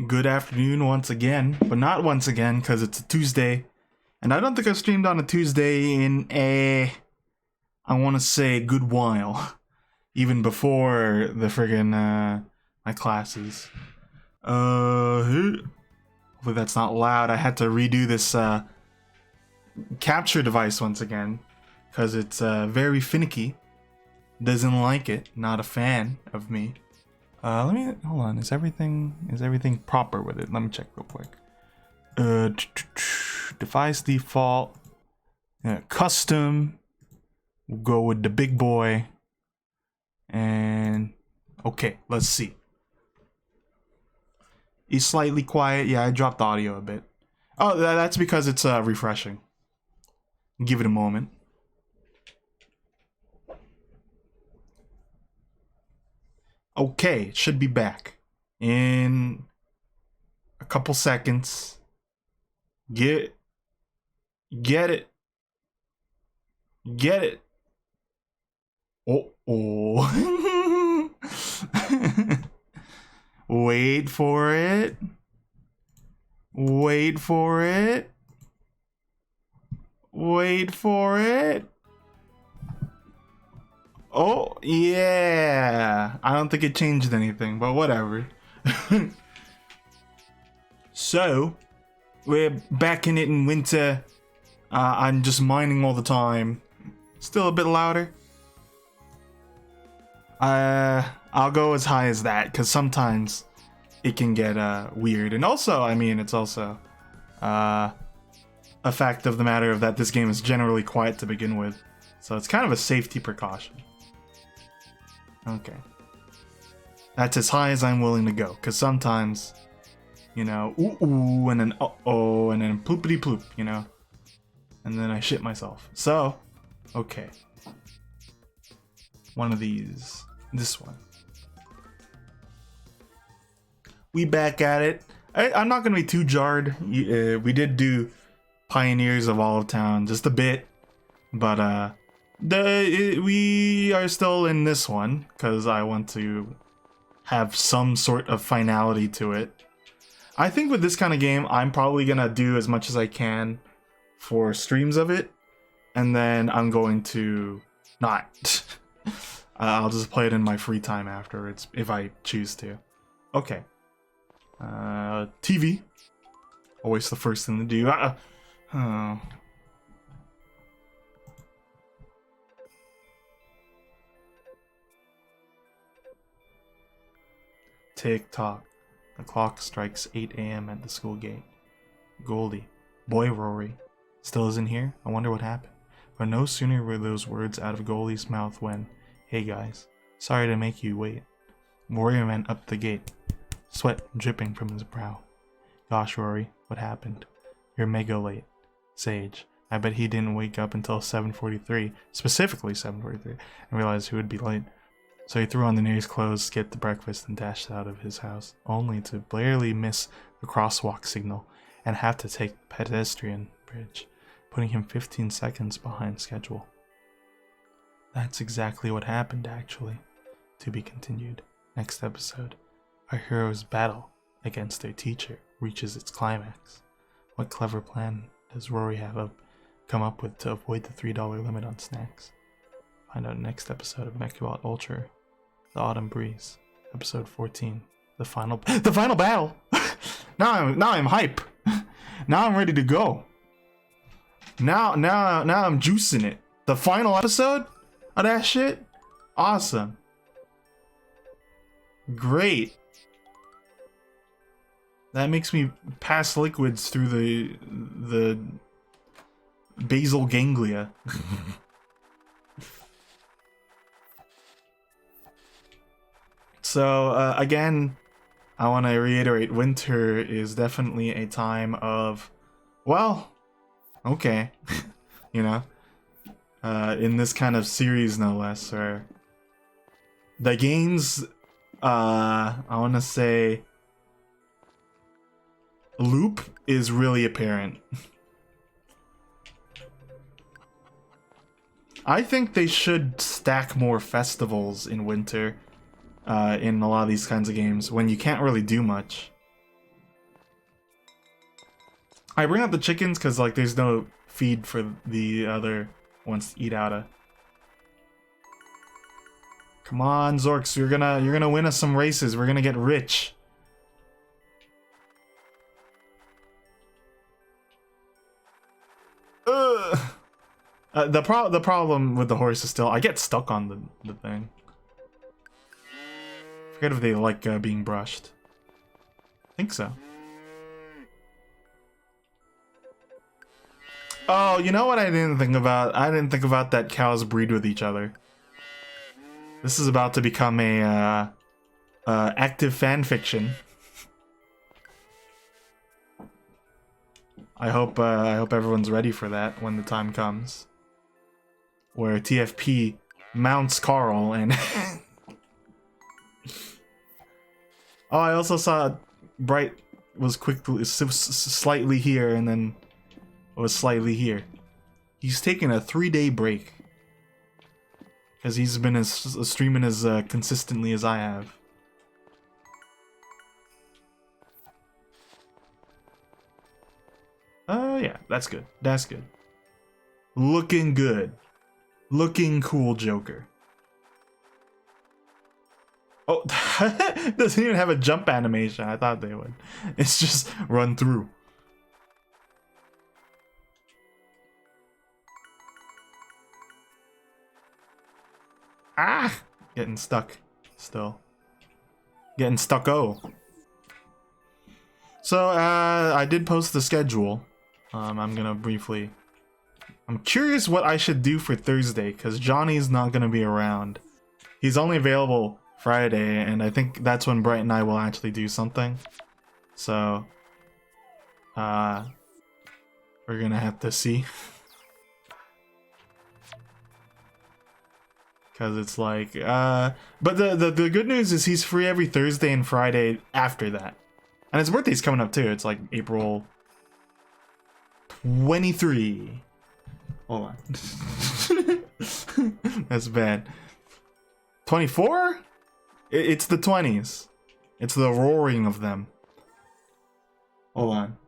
Good afternoon once again, but not once again because it's a Tuesday. And I don't think I've streamed on a Tuesday in I want to say, good while. Even before the friggin', my classes. Hopefully that's not loud. I had to redo this, capture device once again. Because it's, very finicky. Doesn't like it. Not a fan of me. Let me, hold on, is everything proper with it? Let me check real quick. Device default. Custom. We'll go with the big boy. And, okay, let's see. He's slightly quiet. Yeah, I dropped the audio a bit. Oh, that's because it's, refreshing. Give it a moment. Okay, it should be back in a couple seconds. Get it. Oh. Wait for it. Wait for it. Wait for it. Oh, yeah. I don't think it changed anything, but whatever. So, we're back in it in winter. I'm just mining all the time. Still a bit louder. I'll go as high as that, because sometimes it can get weird. And also, I mean, it's also a fact of the matter of that this game is generally quiet to begin with. So it's kind of a safety precaution. Okay. That's as high as I'm willing to go, because sometimes, you know, ooh, and then uh-oh, and then ploopity ploop, you know? And then I shit myself. So, okay. One of these. This one. We back at it. I'm not going to be too jarred. We did do Pioneers of Olive Town just a bit. But, we are still in this one because I want to have some sort of finality to it. I think with this kind of game, I'm probably gonna do as much as I can for streams of it, and then I'm going to not. I'll just play it in my free time afterwards if I choose to. Okay. TV. Always the first thing to do. Oh. Tick-tock. The clock strikes 8 a.m. at the school gate. Goldie. Boy, Rory. Still isn't here? I wonder what happened. But no sooner were those words out of Goldie's mouth when, hey guys, sorry to make you wait. Rory ran up the gate, sweat dripping from his brow. Gosh, Rory, what happened? You're mega late. Sage. I bet he didn't wake up until 7:43, specifically 7:43, and realized he would be late. So he threw on the nearest clothes, skipped the breakfast, and dashed out of his house, only to barely miss the crosswalk signal and have to take the pedestrian bridge, putting him 15 seconds behind schedule. That's exactly what happened, actually. To be continued. Next episode, our hero's battle against their teacher reaches its climax. What clever plan does Rory come up with to avoid the $3 limit on snacks? Find out next episode of Mechbot Ultra, The Autumn Breeze, episode 14, the final battle. now I'm hype. Now I'm ready to go. Now I'm juicing it. The final episode of that shit, awesome, great. That makes me pass liquids through the basal ganglia. So, again, I want to reiterate, winter is definitely a time of, well, okay, you know, in this kind of series, no less, where the game's, I want to say, loop is really apparent. I think they should stack more festivals in winter. In a lot of these kinds of games when you can't really do much. I bring out the chickens because like there's no feed for the other ones to eat out of. Come on, Zorks, you're gonna win us some races. We're gonna get rich. The problem with the horse is still I get stuck on the thing. Forget if they like being brushed. I think so. Oh, you know what I didn't think about? I didn't think about that cows breed with each other. This is about to become a active fan fiction. I hope everyone's ready for that when the time comes. Where TFP mounts Carl and oh, I also saw Bright was quickly slightly here and then was slightly here. He's taking a 3-day break because he's been streaming as consistently as I have. Oh yeah, that's good. That's good. Looking good. Looking cool, Joker. Oh, it doesn't even have a jump animation. I thought they would. It's just run through. Ah! Getting stuck. Still. Getting stuck-o. So, I did post the schedule. I'm gonna briefly... I'm curious what I should do for Thursday, because Johnny's not gonna be around. He's only available Friday, and I think that's when Bright and I will actually do something. So, we're gonna have to see. Because it's like, but the good news is he's free every Thursday and Friday after that. And his birthday's coming up too. It's like April 23. Hold on. That's bad. 24? It's the 20s. It's the roaring of them. Hold on.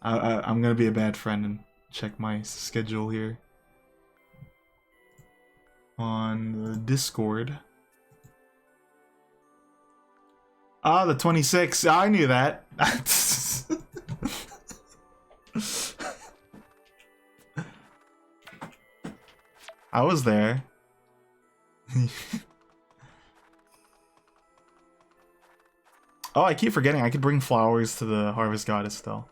I'm gonna be a bad friend and check my schedule here. On the Discord. Ah, the 26th. I knew that. I was there. Oh, I keep forgetting I could bring flowers to the Harvest Goddess still.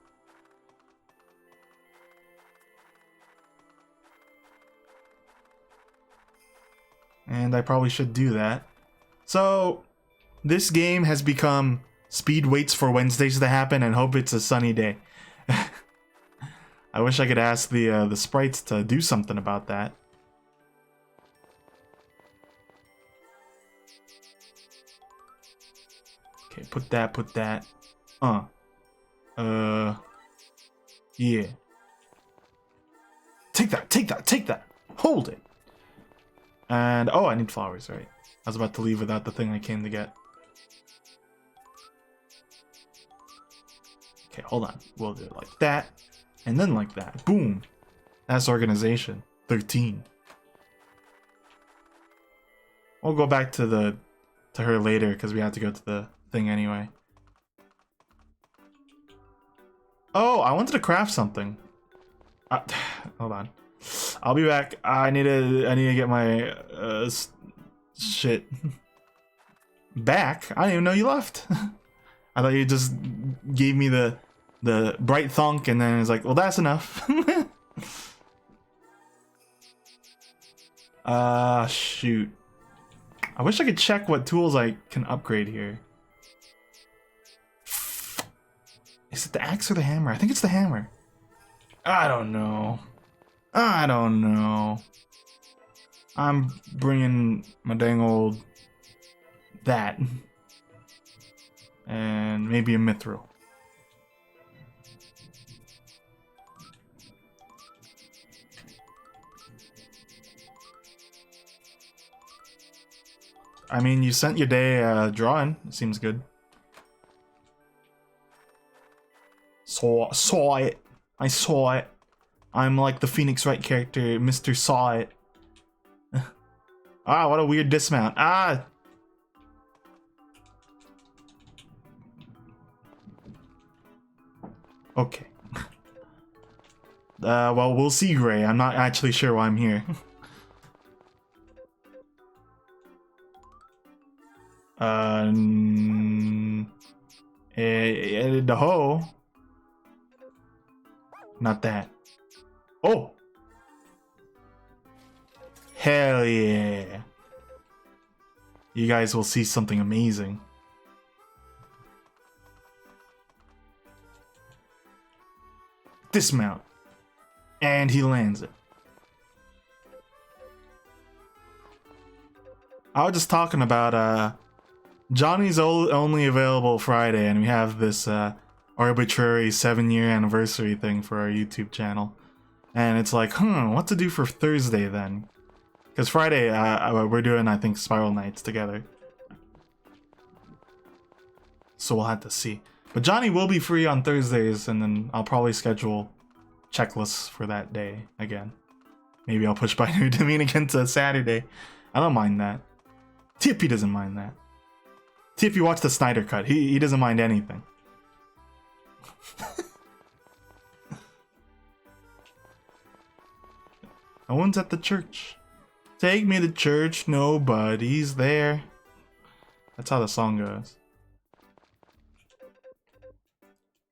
And I probably should do that. So, this game has become Speed waits for Wednesdays to happen and hope it's a sunny day. I wish I could ask the sprites to do something about that. Okay, put that. Yeah. Take that. Hold it. And, oh, I need flowers, right? I was about to leave without the thing I came to get. Okay, hold on. We'll do it like that. And then like that. Boom. That's organization. 13. We'll go back to her later because we have to go to the thing anyway. Oh, I wanted to craft something. Hold on. I'll be back. I need to get my shit back. I didn't even know you left. I thought you just gave me the bright thunk and then it's like, well, that's enough. Shoot. I wish I could check what tools I can upgrade here. Is it the axe or the hammer? I think it's the hammer. I don't know. I'm bringing my dang old that. And maybe a mithril. I mean, you sent your day drawing. It seems good. Saw it. I saw it. I'm like the Phoenix Wright character, Mr. Saw It. Ah, what a weird dismount. Ah! Okay. Well, we'll see, Gray. I'm not actually sure why I'm here. The hoe. Not that. Oh! Hell yeah. You guys will see something amazing. Dismount. And he lands it. I was just talking about, Johnny's only available Friday, and we have this, arbitrary 7-year anniversary thing for our YouTube channel. And it's like, what to do for Thursday then? Because Friday, we're doing, I think, Spiral Nights together. So we'll have to see. But Johnny will be free on Thursdays, and then I'll probably schedule checklists for that day again. Maybe I'll push Binary Domain again to Saturday. I don't mind that. TFP doesn't mind that. TFP watched the Snyder Cut. He doesn't mind anything. No one's at the church. Take me to church, nobody's there. That's how the song goes.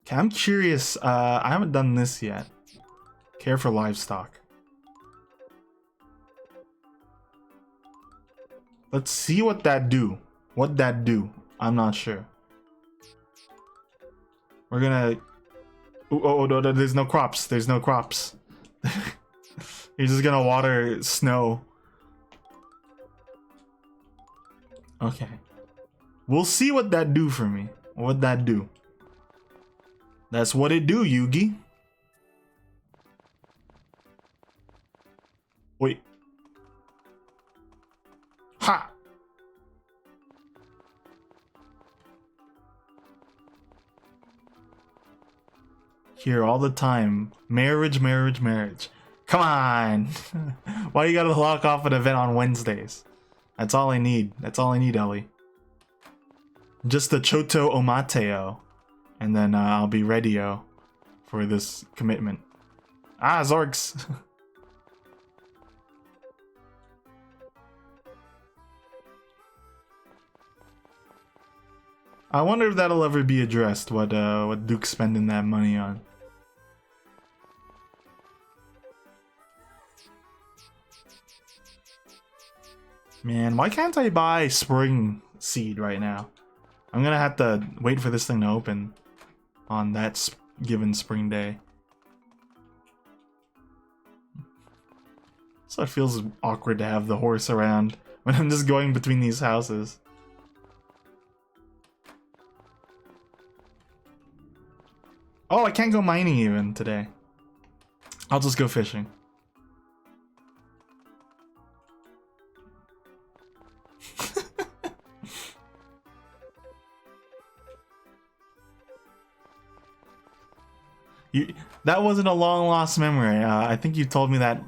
Okay, I'm curious. I haven't done this yet. Care for livestock. Let's see what that do. What that do? I'm not sure. We're gonna... Oh, no, there's no crops. There's no crops. You're just gonna water snow. Okay. We'll see what that do for me. What that do. That's what it do, Yugi. Wait. Ha! Here all the time. Marriage, marriage, marriage. Come on! Why you gotta lock off an event on Wednesdays? That's all I need. That's all I need, Ellie. Just the Choto Omateo. And then I'll be ready-o for this commitment. Ah, Zorks! I wonder if that'll ever be addressed, what Duke's spending that money on. Man, why can't I buy spring seed right now? I'm gonna have to wait for this thing to open on that given spring day. So it feels awkward to have the horse around when I'm just going between these houses. Oh, I can't go mining even today. I'll just go fishing. That wasn't a long lost memory. I think you told me that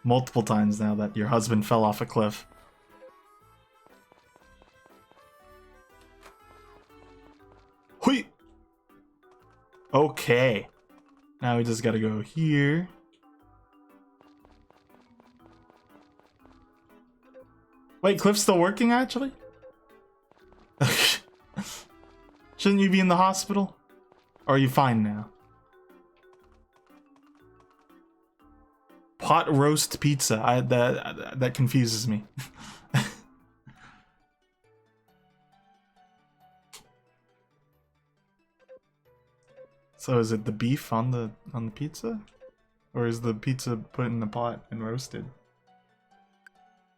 multiple times now, that your husband fell off a cliff. Hui! Okay. Now we just gotta go here. Wait, Cliff's still working actually? Shouldn't you be in the hospital? Or are you fine now? Pot roast pizza. That confuses me. So is it the beef on the pizza? Or is the pizza put in the pot and roasted?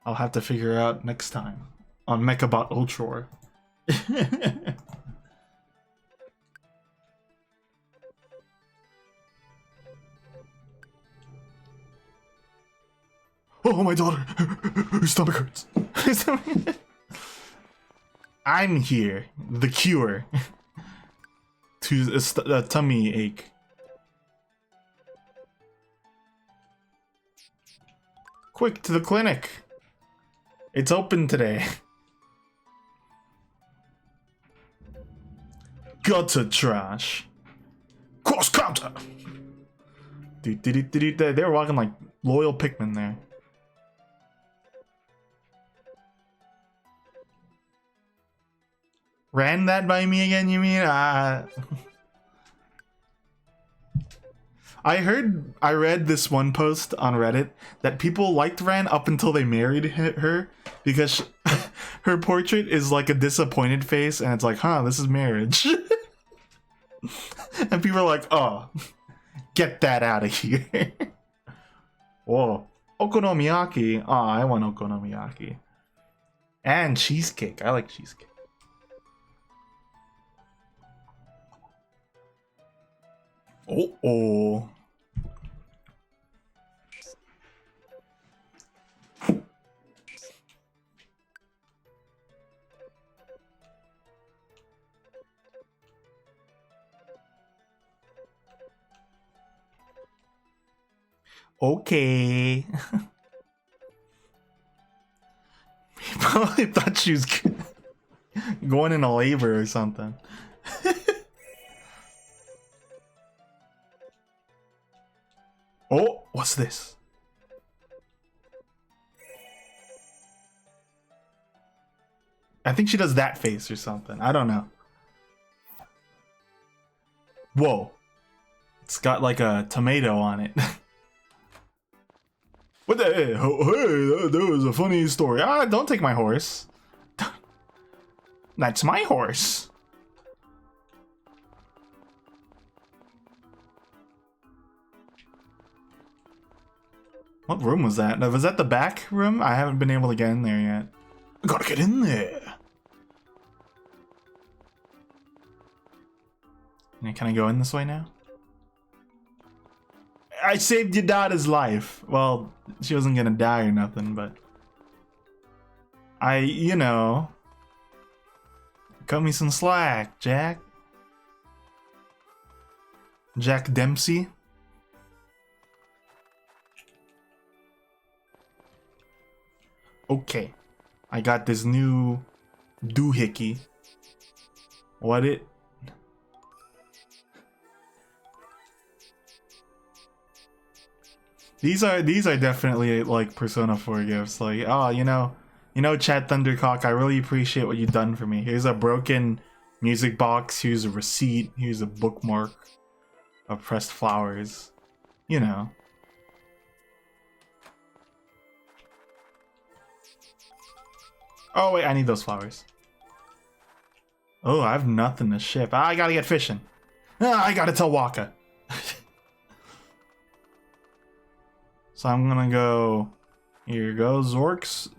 I'll have to figure out next time on Mechabot Ultra. Oh, my daughter! Her stomach hurts. I'm here. The cure. To a tummy ache. Quick, to the clinic. It's open today. Gutter trash. Cross counter. They were walking like loyal Pikmin there. Ran that by me again, you mean? I read this one post on Reddit that people liked Ran up until they married her because her portrait is like a disappointed face and it's like, huh, this is marriage. And people are like, oh, get that out of here. Whoa. Okonomiyaki. Oh, I want okonomiyaki. And cheesecake. I like cheesecake. Oh. Okay. He probably thought she was going into labor or something. Oh, what's this? I think she does that face or something. I don't know. Whoa. It's got like a tomato on it. What the? Hey, that was a funny story. Ah, don't take my horse. That's my horse. What room was that? Was that the back room? I haven't been able to get in there yet. I gotta get in there. Can I go in this way now? I saved your daughter's life. Well, she wasn't gonna die or nothing, but you know, cut me some slack, Jack. Jack Dempsey. Okay, I got this new doohickey. What it? These are definitely like Persona 4 gifts. Like, oh, you know, Chad Thundercock, I really appreciate what you've done for me. Here's a broken music box. Here's a receipt. Here's a bookmark of pressed flowers. You know. Oh wait, I need those flowers. Oh, I have nothing to ship. I gotta get fishing. I gotta tell Waka. So I'm gonna go. Here you go, Zorks.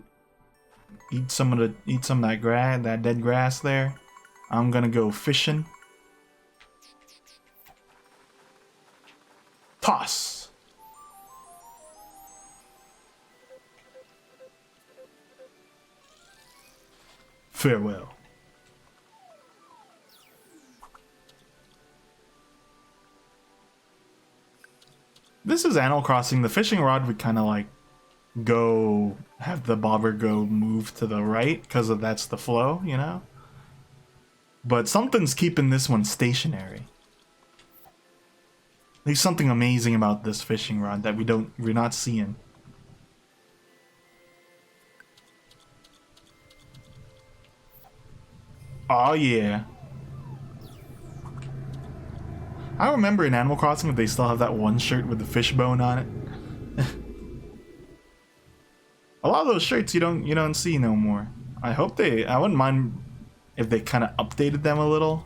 Eat some of that dead grass there. I'm gonna go fishing. Toss. Farewell. This is Animal Crossing. The fishing rod would kind of like have the bobber go move to the right because that's the flow, you know? But something's keeping this one stationary. There's something amazing about this fishing rod that we're not seeing. Oh yeah. I remember in Animal Crossing they still have that one shirt with the fishbone on it. A lot of those shirts you don't see no more. I wouldn't mind if they kind of updated them a little.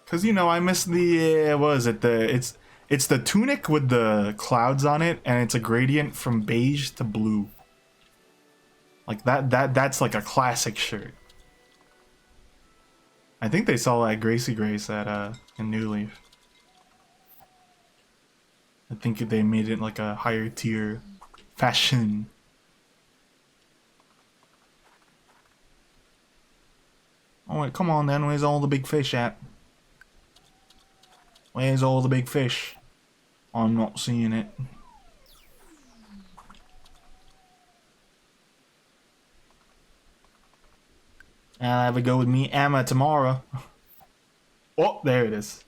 Cause I miss the what is it? It's the tunic with the clouds on it, and it's a gradient from beige to blue. Like that's like a classic shirt. I think they saw that Gracie Grace at in New Leaf. I think they made it like a higher tier fashion. Oh wait, come on then, where's all the big fish at? Where's all the big fish? I'm not seeing it. I'll have a go with me Emma tomorrow. Oh, there it is.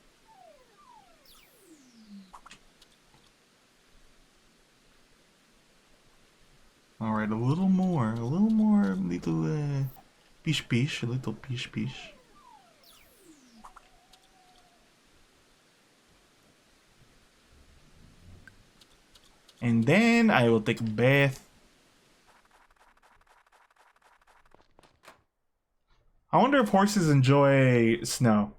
Alright, a little more, little, pish pish, a little pish pish. And then I will take a bath. I wonder if horses enjoy snow.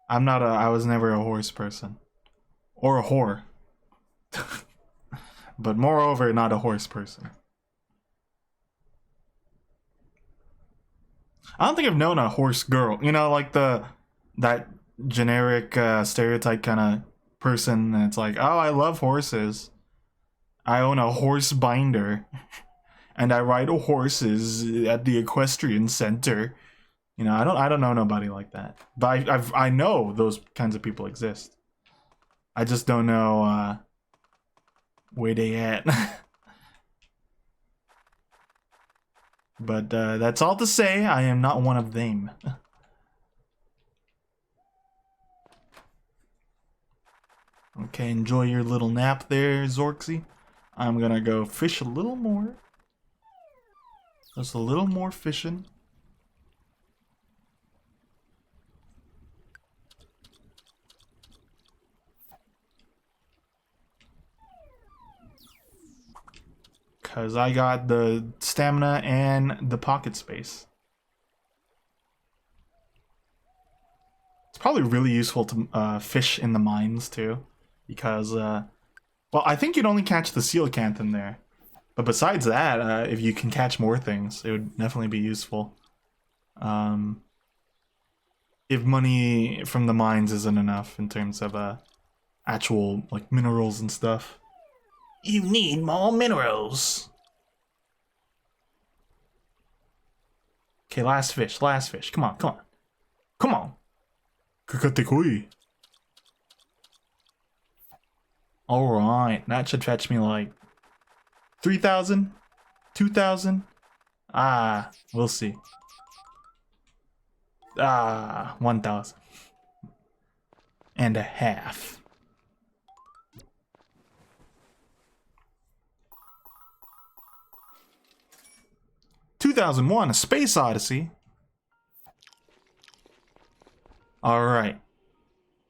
I was never a horse person. Or a whore. But moreover, not a horse person. I don't think I've known a horse girl. You know, like that generic stereotype kind of person that's like, oh, I love horses. I own a horse binder. And I ride horses at the equestrian center. You know, I don't know nobody like that. But I know those kinds of people exist. I just don't know where they at. But that's all to say, I am not one of them. Okay, enjoy your little nap there, Zorksy. I'm gonna go fish a little more. Just a little more fishing. Because I got the stamina and the pocket space. It's probably really useful to fish in the mines too. Because, well, I think you'd only catch the coelacanth in there. But besides that, if you can catch more things, it would definitely be useful. If money from the mines isn't enough in terms of actual like minerals and stuff. You need more minerals. Okay, last fish. Come on. Come on. Kakate koi. Alright, that should fetch me like 3,000? 2,000? Ah, we'll see. 1,000. And a half. "2001: A Space Odyssey." Alright.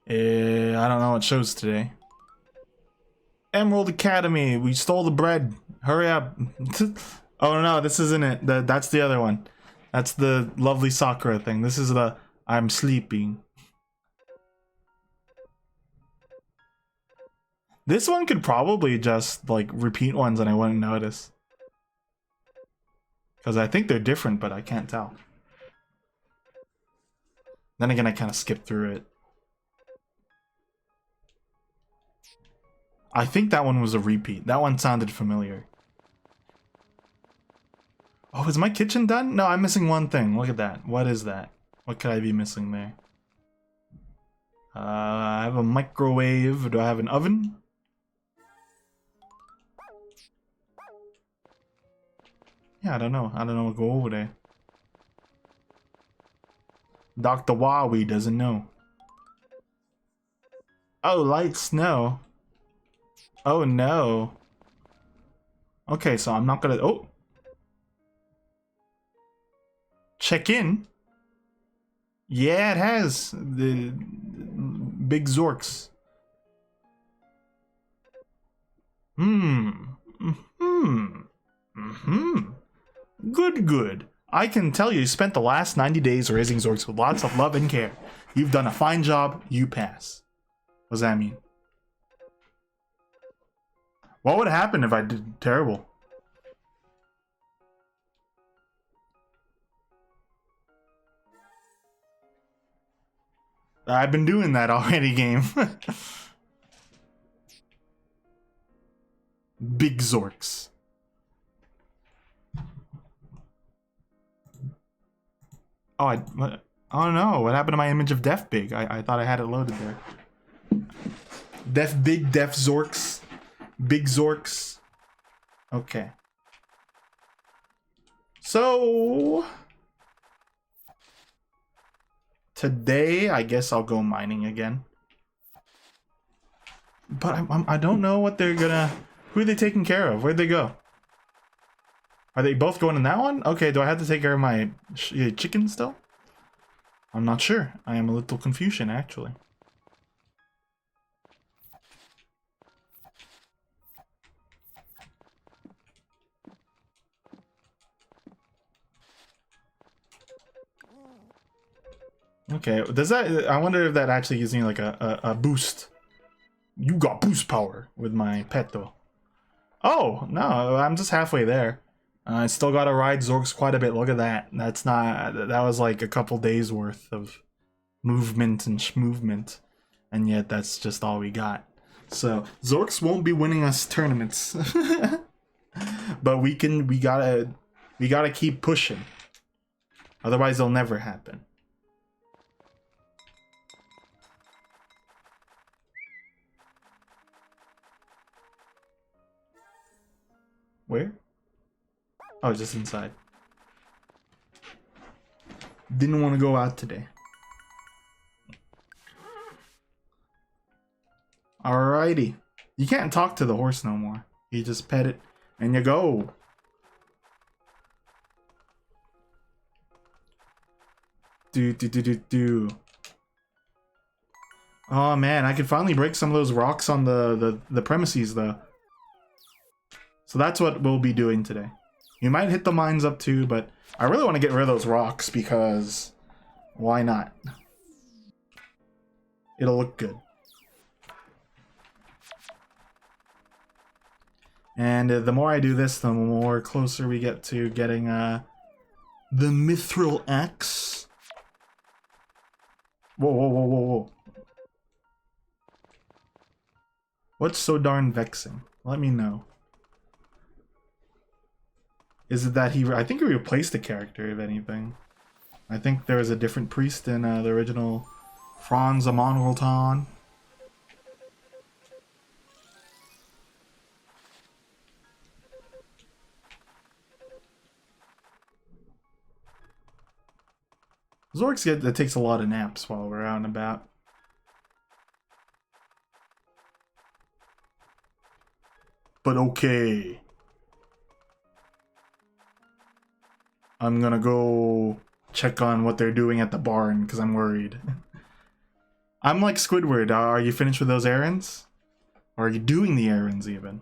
I don't know what shows today. Emerald Academy, we stole the bread. Hurry up. Oh no, this isn't it. That's the other one. That's the lovely Sakura thing. This is the I'm sleeping. This one could probably just like repeat ones and I wouldn't notice. Because I think they're different, but I can't tell. Then again, I kind of skipped through it. I think that one was a repeat. That one sounded familiar. Oh, is my kitchen done? No, I'm missing one thing. Look at that. What is that? What could I be missing there? I have a microwave. Do I have an oven? Yeah, I don't know. I don't know what go over there. Dr. Wowie doesn't know. Oh, light snow. Oh no. Okay, so I'm not gonna. Oh. Check in. Yeah, it has. The big Zorks. Good. I can tell you spent the last 90 days raising Zorks with lots of love and care. You've done a fine job. You pass. What does that mean? What would happen if I did terrible? I've been doing that already, game. Big Zorks. Oh no, what happened to my image of Def Big? I thought I had it loaded there. Big Def Zorks. Big Zorks. Okay. So today, I guess I'll go mining again. But I don't know what they're gonna... Who are they taking care of? Where'd they go? Are they both going in that one? Okay, do I have to take care of my chicken still? I'm not sure. I am a little confusion, actually. Okay, does that... I wonder if that actually gives me like a boost. You got boost power with my pet, though. Oh, no, I'm just halfway there. I still gotta ride Zorks quite a bit. Look at that. That's not... That was like a couple days worth of movement and schmovement. And yet that's just all we got. So, Zorks won't be winning us tournaments. But we gotta keep pushing. Otherwise, it'll never happen. Where? Oh, just inside. Didn't want to go out today. Alrighty. You can't talk to the horse no more. You just pet it and you go. Do. Oh man, I could finally break some of those rocks on the premises though. So that's what we'll be doing today. You might hit the mines up too, but I really want to get rid of those rocks because why not? It'll look good. And the more I do this, the more closer we get to getting the Mithril Axe. Whoa. What's so darn vexing? Let me know. Is it that I think he replaced the character, if anything. I think there was a different priest in the original Franz Amonrolton. Zorks that takes a lot of naps while we're out and about. But okay. I'm gonna go check on what they're doing at the barn because I'm worried. I'm like Squidward. Are you finished with those errands? Or are you doing the errands even?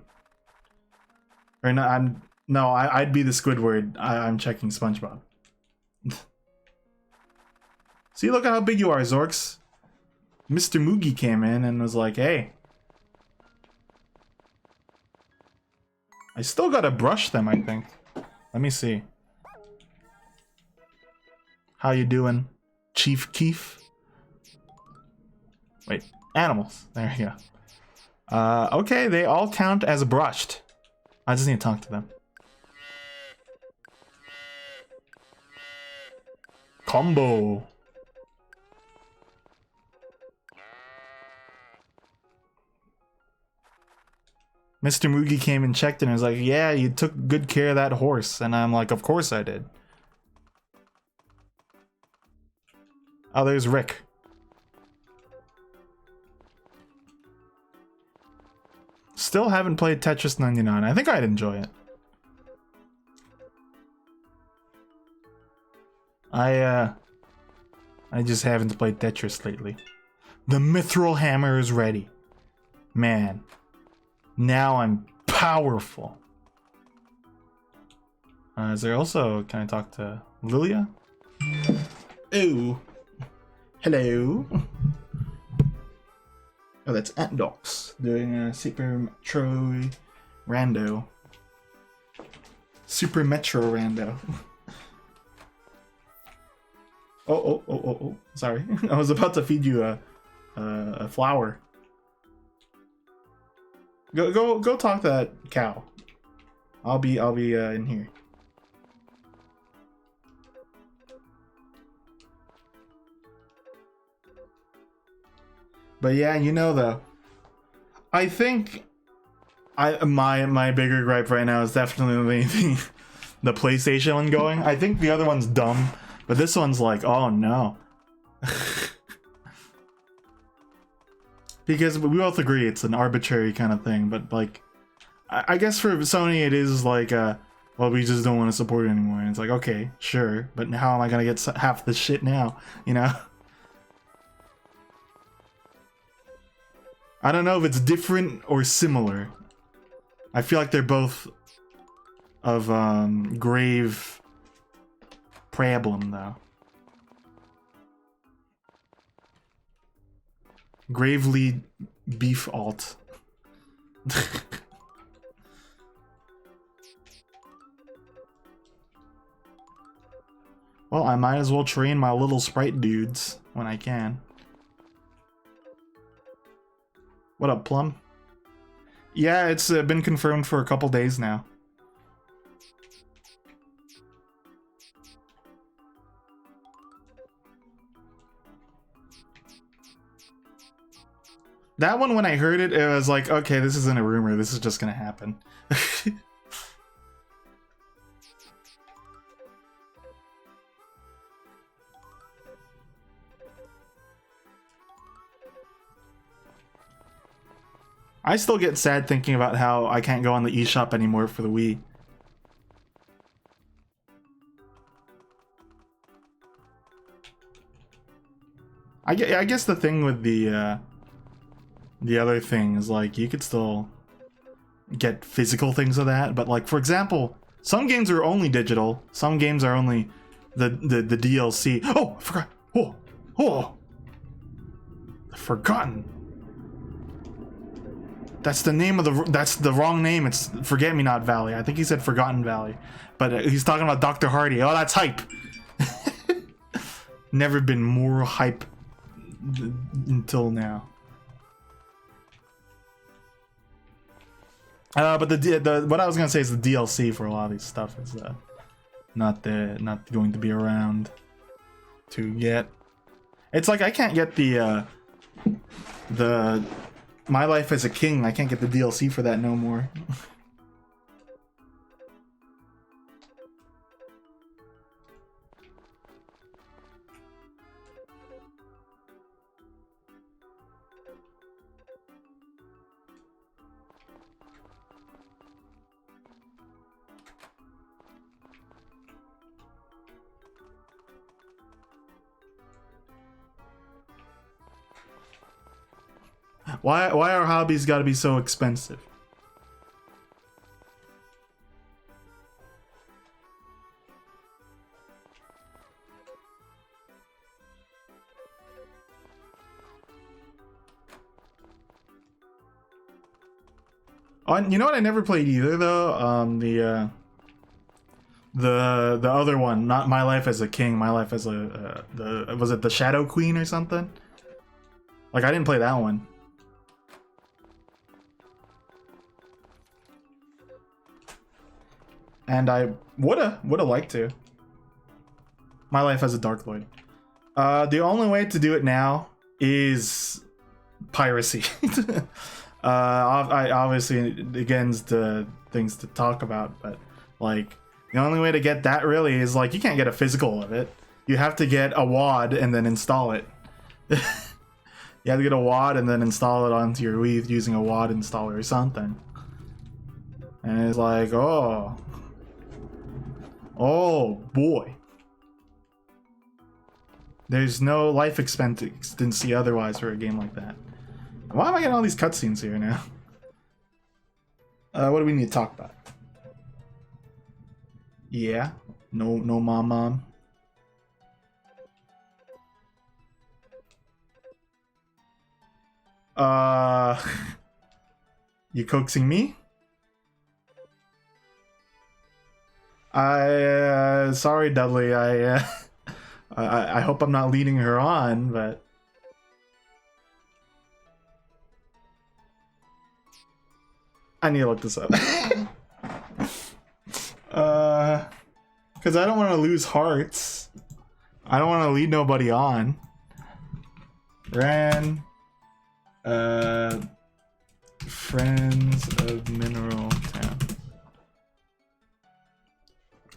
Or no, I'd be the Squidward. I'm checking SpongeBob. See, look at how big you are, Zorks. Mr. Moogie came in and was like, hey. I still gotta brush them, I think. Let me see. How you doing, Chief Keef? Wait, animals. There you go. Okay, they all count as brushed. I just need to talk to them. Combo. Mr. Moogie came and checked and was like, yeah, you took good care of that horse. And I'm like, of course I did. Oh, there's Rick. Still haven't played Tetris 99. I think I'd enjoy it. I just haven't played Tetris lately. The Mithril Hammer is ready. Man. Now I'm powerful. Is there also... Can I talk to Lilia? Ooh. Hello. Oh, that's Atdox doing a Super Metro Rando. Super Metro Rando. Oh. Sorry. I was about to feed you a flower. Go talk to that cow. I'll be in here. But yeah, you know, I think my bigger gripe right now is definitely the PlayStation one going. I think the other one's dumb, but this one's like, oh no. Because we both agree it's an arbitrary kind of thing, but like, I guess for Sony it is like, well, we just don't want to support it anymore. And it's like, okay, sure, but how am I gonna get half the shit now? You know? I don't know if it's different or similar. I feel like they're both of grave problem though. Gravely beef alt. Well, I might as well train my little sprite dudes when I can. What up, Plum? Yeah, it's been confirmed for a couple days now. That one, when I heard it, it was like, okay, this isn't a rumor, this is just gonna happen. I still get sad thinking about how I can't go on the eShop anymore for the Wii. I guess the thing with the other thing is like you could still get physical things of that, but like for example, some games are only digital, some games are only the DLC. Oh, I forgot. Oh, Forgotten. That's the name of the. That's the wrong name. It's Forget Me Not Valley. I think he said Forgotten Valley, but he's talking about Dr. Hardy. Oh, that's hype. Never been more hype until now. But the what I was gonna say is the DLC for a lot of these stuff is not going to be around to get. It's like I can't get the My Life as a King. I can't get the DLC for that no more. Why are hobbies gotta be so expensive? You know what I never played either though? The other one, not My Life as a King, My Life as a was it the Shadow Queen or something? Like I didn't play that one. And I woulda liked to. My Life as a Dark Lord. The only way to do it now is piracy. I obviously against the things to talk about, but like the only way to get that really is like you can't get a physical of it. You have to get a WAD and then install it. You have to get a WAD and then install it onto your Wii using a WAD installer or something. And it's like, oh boy. There's no life expectancy otherwise for a game like that. Why am I getting all these cutscenes here now? What do we need to talk about? Yeah, no mom. You coaxing me? Sorry, Dudley. I hope I'm not leading her on, but I need to look this up. Because I don't want to lose hearts. I don't want to lead nobody on. Friends of Mineral Town.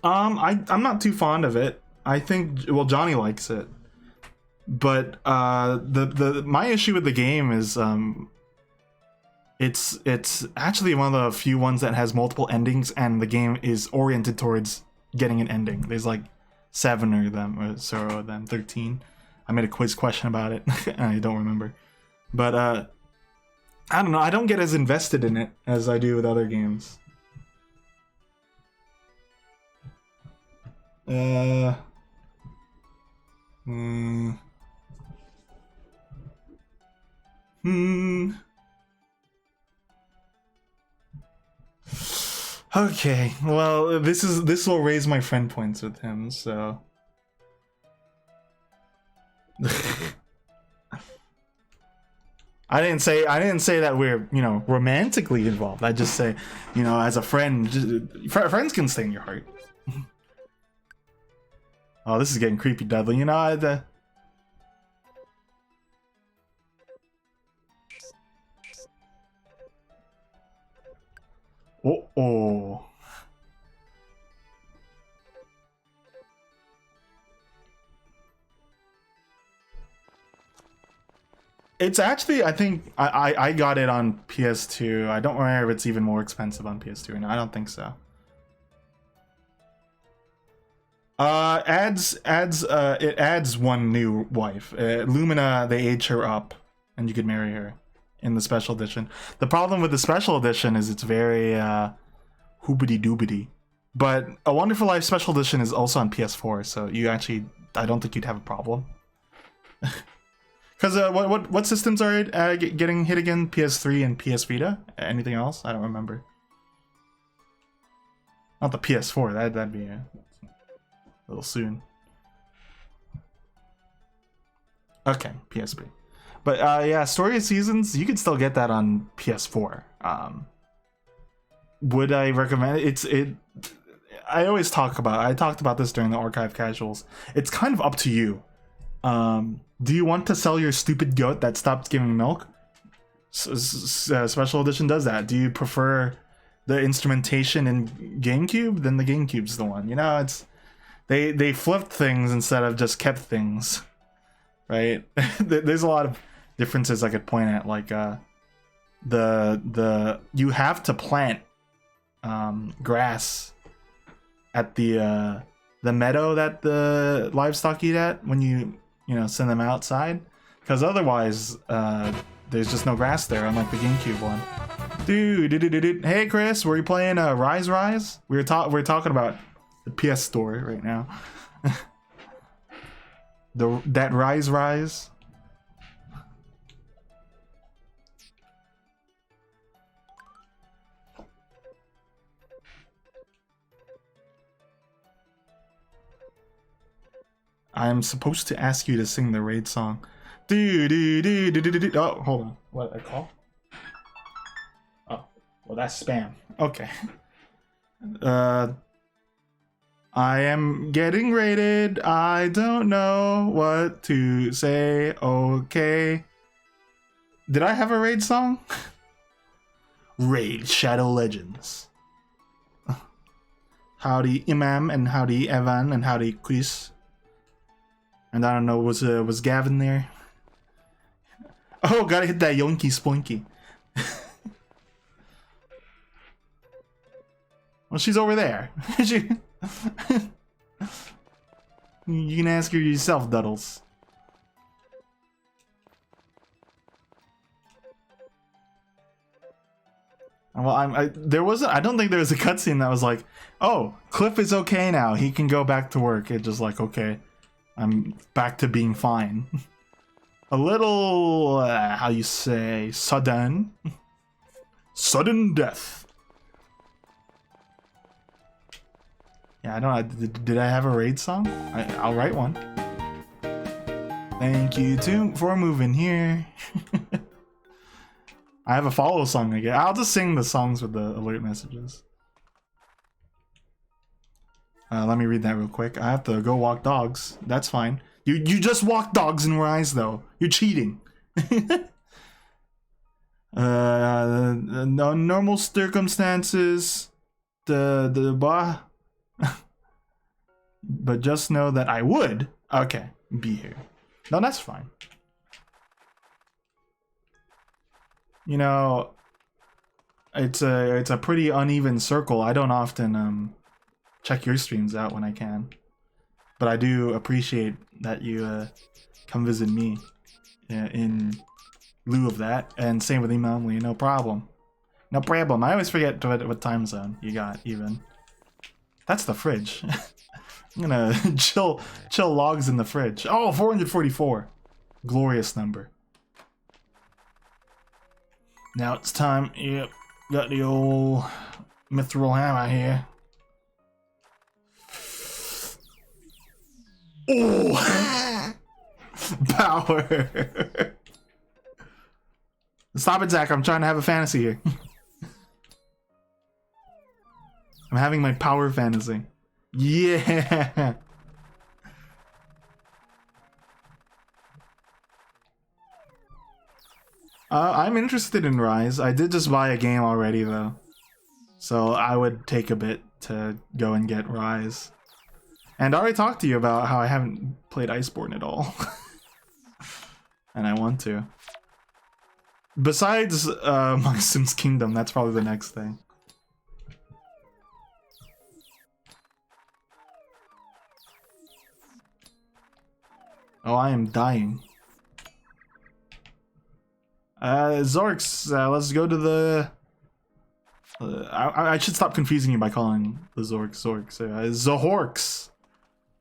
I'm not too fond of it. I think, well, Johnny likes it, but my issue with the game is it's actually one of the few ones that has multiple endings, and the game is oriented towards getting an ending. There's like 7 of them, or so of them, 13. I made a quiz question about it. I don't remember, but I don't know. I don't get as invested in it as I do with other games. Okay, well, this will raise my friend points with him, so. I didn't say that we're, you know, romantically involved. I just say, you know, as a friend, friends can stay in your heart. Oh, this is getting creepy, Dudley. You know, oh. It's actually, I think, I got it on PS2. I don't remember if it's even more expensive on PS2 or not. I don't think so. It adds one new wife. Lumina, they age her up, and you could marry her in the special edition. The problem with the special edition is it's very hoobity doobity. But A Wonderful Life special edition is also on PS4, so you actually, I don't think you'd have a problem. Because what systems are getting hit again? PS3 and PS Vita? Anything else? I don't remember. Not the PS4. That'd be a little soon. Okay, PSP. But yeah, Story of Seasons, you could still get that on PS4. Would I recommend it? I always talked about this during the archive casuals. It's kind of up to you. Do you want to sell your stupid goat that stopped giving milk? Special edition does that. Do you prefer the instrumentation in GameCube? Then the GameCube's the one. You know, it's they flipped things instead of just kept things, right? There's a lot of differences I could point at, like the you have to plant grass at the meadow that the livestock eat at when you send them outside, because otherwise there's just no grass there, unlike the GameCube one. Dude, hey Chris, were you playing Rise? We're talking about the PS Store right now. that Rise. I'm supposed to ask you to sing the raid song. Oh, hold on. What, a call? Oh, well, that's spam. Okay. I am getting raided. I don't know what to say. Okay. Did I have a raid song? Raid Shadow Legends. Howdy Imam, and howdy Evan, and howdy Chris. And I don't know, was Gavin there? Oh, gotta hit that yonky spoinky. Well, she's over there. You can ask her yourself, Duddles. Well, I don't think there was a cutscene that was like, oh, Cliff is okay now. He can go back to work. It's just like, okay. I'm back to being fine. A little, how you say, sudden death. Yeah, I don't know. Did I have a raid song? I'll write one. Thank you too for moving here. I have a follow song again. I'll just sing the songs with the alert messages. Let me read that real quick. I have to go walk dogs. That's fine. You just walk dogs in Rise, though. You're cheating. No normal circumstances, the bah. But just know that I would, okay, be here. No, that's fine. You know, it's a pretty uneven circle. I don't often check your streams out when I can, but I do appreciate that you come visit me in lieu of that. And same with Emily, no problem. No problem. I always forget what time zone you got, even. That's the fridge. I'm gonna chill logs in the fridge. Oh, 444. Glorious number. Now it's time. Yep. Got the old mithril hammer here. Oh! Power! Stop it, Zach. I'm trying to have a fantasy here. I'm having my power fantasy. Yeah! I'm interested in Rise. I did just buy a game already, though. So I would take a bit to go and get Rise. And I already talked to you about how I haven't played Iceborne at all. And I want to. Besides my Sims Kingdom, that's probably the next thing. Oh, I am dying. Zorks, let's go to the... I should stop confusing you by calling the Zorks Zorks. Zahorks!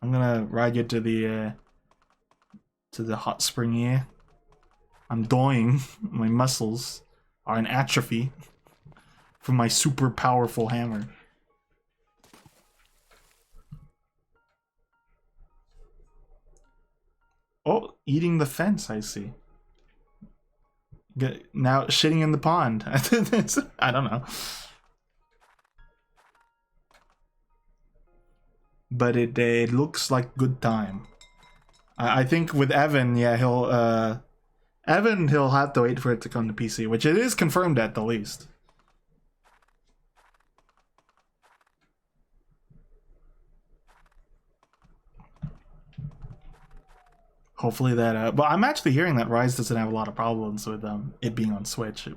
I'm gonna ride you to the hot spring here. I'm dying. My muscles are in atrophy from my super powerful hammer. Oh, eating the fence, I see. Now shitting in the pond. I don't know. But it looks like good time. I think with Evan, yeah, he'll have to wait for it to come to PC, which it is confirmed at the least. Hopefully that, but I'm actually hearing that Rise doesn't have a lot of problems with it being on Switch.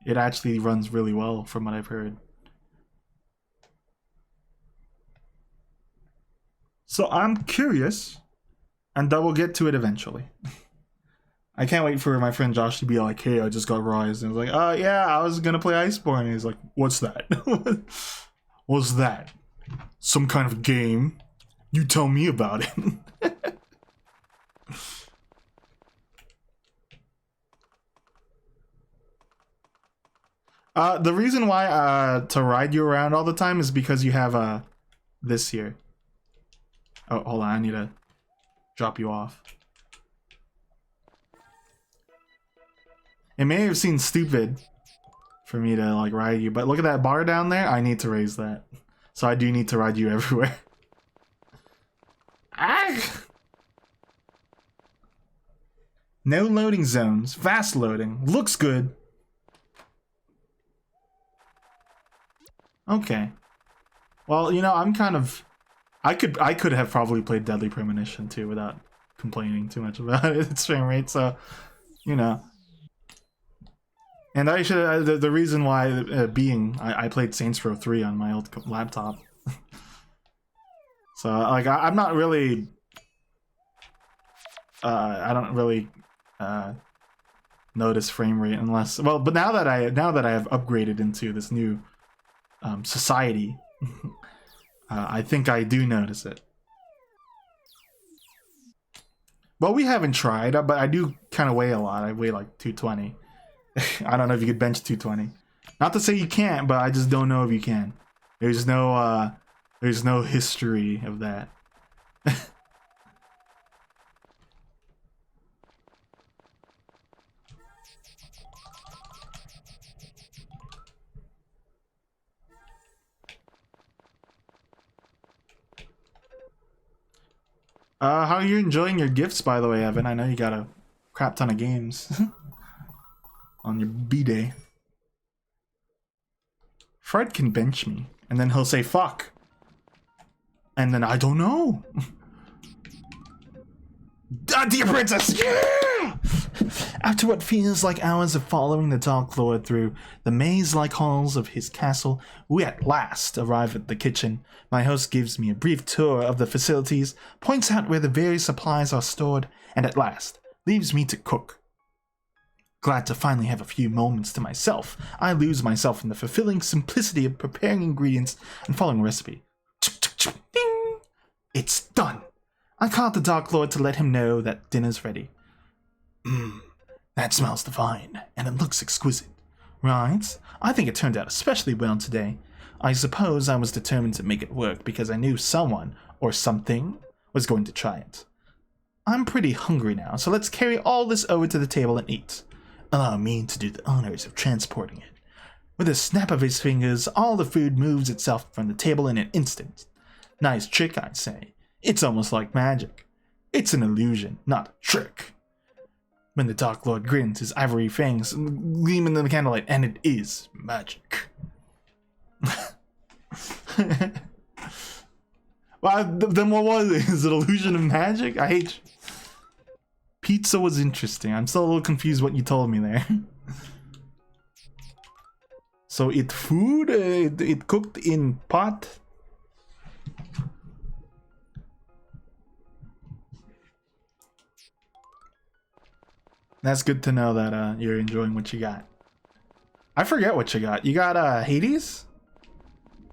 It actually runs really well from what I've heard. So I'm curious, and I will get to it eventually. I can't wait for my friend Josh to be like, hey, I just got Rise. And I was like, oh yeah, I was gonna play Iceborne. And he's like, what's that? What's that? Some kind of game? You tell me about it. The reason why to ride you around all the time is because you have this here. Oh, hold on, I need to drop you off. It may have seemed stupid for me to like ride you, but look at that bar down there. I need to raise that, so I do need to ride you everywhere. Ah! No loading zones. Fast loading. Looks good. Okay. Well, you know, I'm kind of... I could have probably played Deadly Premonition too without complaining too much about its frame rate, so, you know. And I should... the reason why I played Saints Row 3 on my old laptop. So, like, I'm not really... I don't really notice frame rate unless... Well, but now that I have upgraded into this new society, I think I do notice it. Well, we haven't tried, but I do kind of weigh a lot. I weigh like 220. I don't know if you could bench 220. Not to say you can't, but I just don't know if you can. There's no history of that. How are you enjoying your gifts, by the way, Evan? I know you got a crap ton of games. on your B-day. Fred can bench me, and then he'll say fuck. And then I don't know. Dear princess! Yeah! After what feels like hours of following the Dark Lord through the maze-like halls of his castle, we at last arrive at the kitchen. My host gives me a brief tour of the facilities, points out where the various supplies are stored, and at last leaves me to cook. Glad to finally have a few moments to myself, I lose myself in the fulfilling simplicity of preparing ingredients and following a recipe. Ding! It's done! I called the Dark Lord to let him know that dinner's ready. That smells divine, and it looks exquisite. Right? I think it turned out especially well today. I suppose I was determined to make it work because I knew someone, or something, was going to try it. I'm pretty hungry now, so let's carry all this over to the table and eat. Allow me to do the honors of transporting it. With a snap of his fingers, all the food moves itself from the table in an instant. Nice trick, I'd say. It's almost like magic. It's an illusion, not a trick. When the Dark Lord grins, his ivory fangs gleam in the candlelight, and it is magic. Well, then what was it? Is it illusion of magic? I hate you. Pizza was interesting. I'm still a little confused what you told me there. So it food, it cooked in pot. That's good to know that you're enjoying what you got. I forget what you got. You got Hades?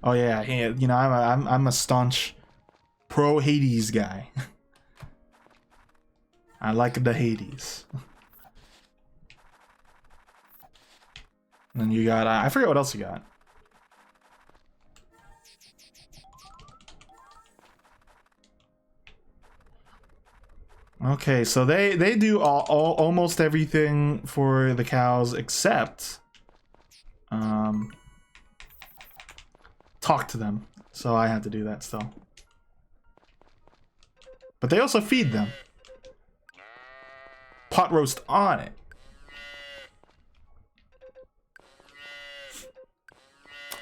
Oh yeah, you know I'm a staunch pro Hades guy. I like the Hades. And then you got I forget what else you got. Okay, so they do almost everything for the cows except talk to them. So I had to do that still. But they also feed them. Pot roast on it.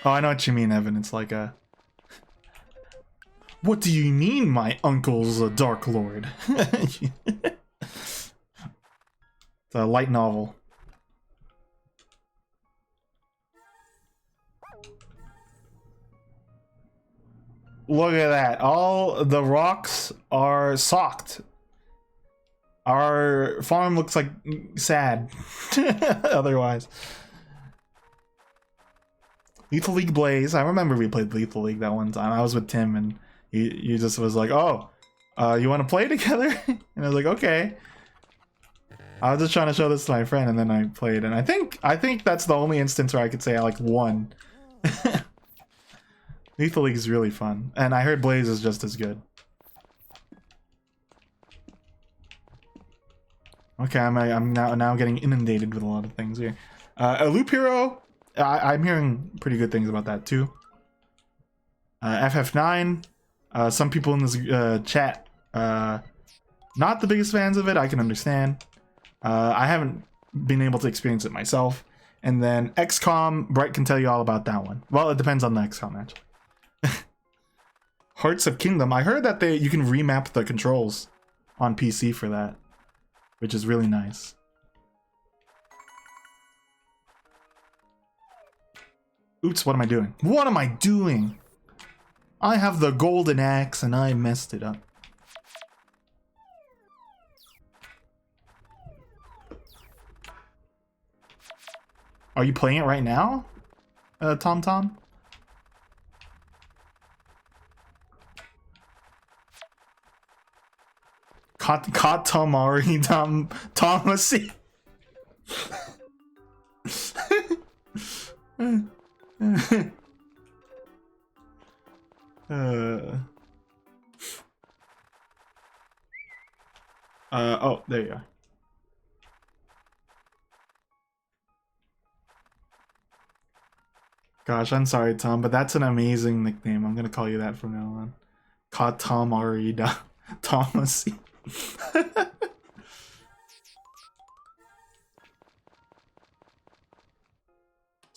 Oh, I know what you mean, Evan. It's like a... What do you mean, my uncle's a Dark Lord? It's a light novel. Look at that. All the rocks are socked. Our farm looks like sad. Otherwise. Lethal League Blaze. I remember we played Lethal League that one time. I was with Tim and he just was like, oh, you want to play together? And I was like, okay. I was just trying to show this to my friend and then I played. And I think that's the only instance where I could say I like won. Lethal League is really fun. And I heard Blaze is just as good. Okay, I'm now getting inundated with a lot of things here. A Loop Hero, I'm hearing pretty good things about that too. FF9, some people in this chat, not the biggest fans of it. I can understand. I haven't been able to experience it myself. And then XCOM, Bright can tell you all about that one. Well, it depends on the XCOM match. Hearts of Kingdom, I heard that you can remap the controls on PC for that, which is really nice. Oops, what am I doing? What am I doing? I have the golden axe and I messed it up. Are you playing it right now, Tom? Katamari Thomasy. Oh, there you are. Gosh, I'm sorry, Tom, but that's an amazing nickname. I'm gonna call you that from now on. Katamari Thomasy.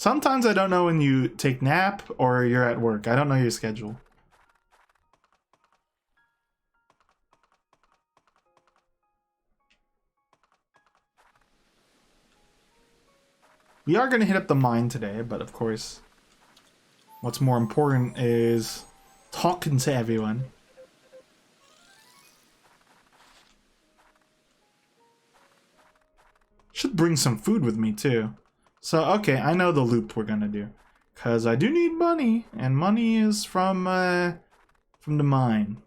Sometimes I don't know when you take nap or you're at work. I don't know your schedule. We are going to hit up the mine today, but of course, what's more important is talking to everyone. Should bring some food with me too. So, okay, I know the loop we're gonna do. Because I do need money, and money is from the mine.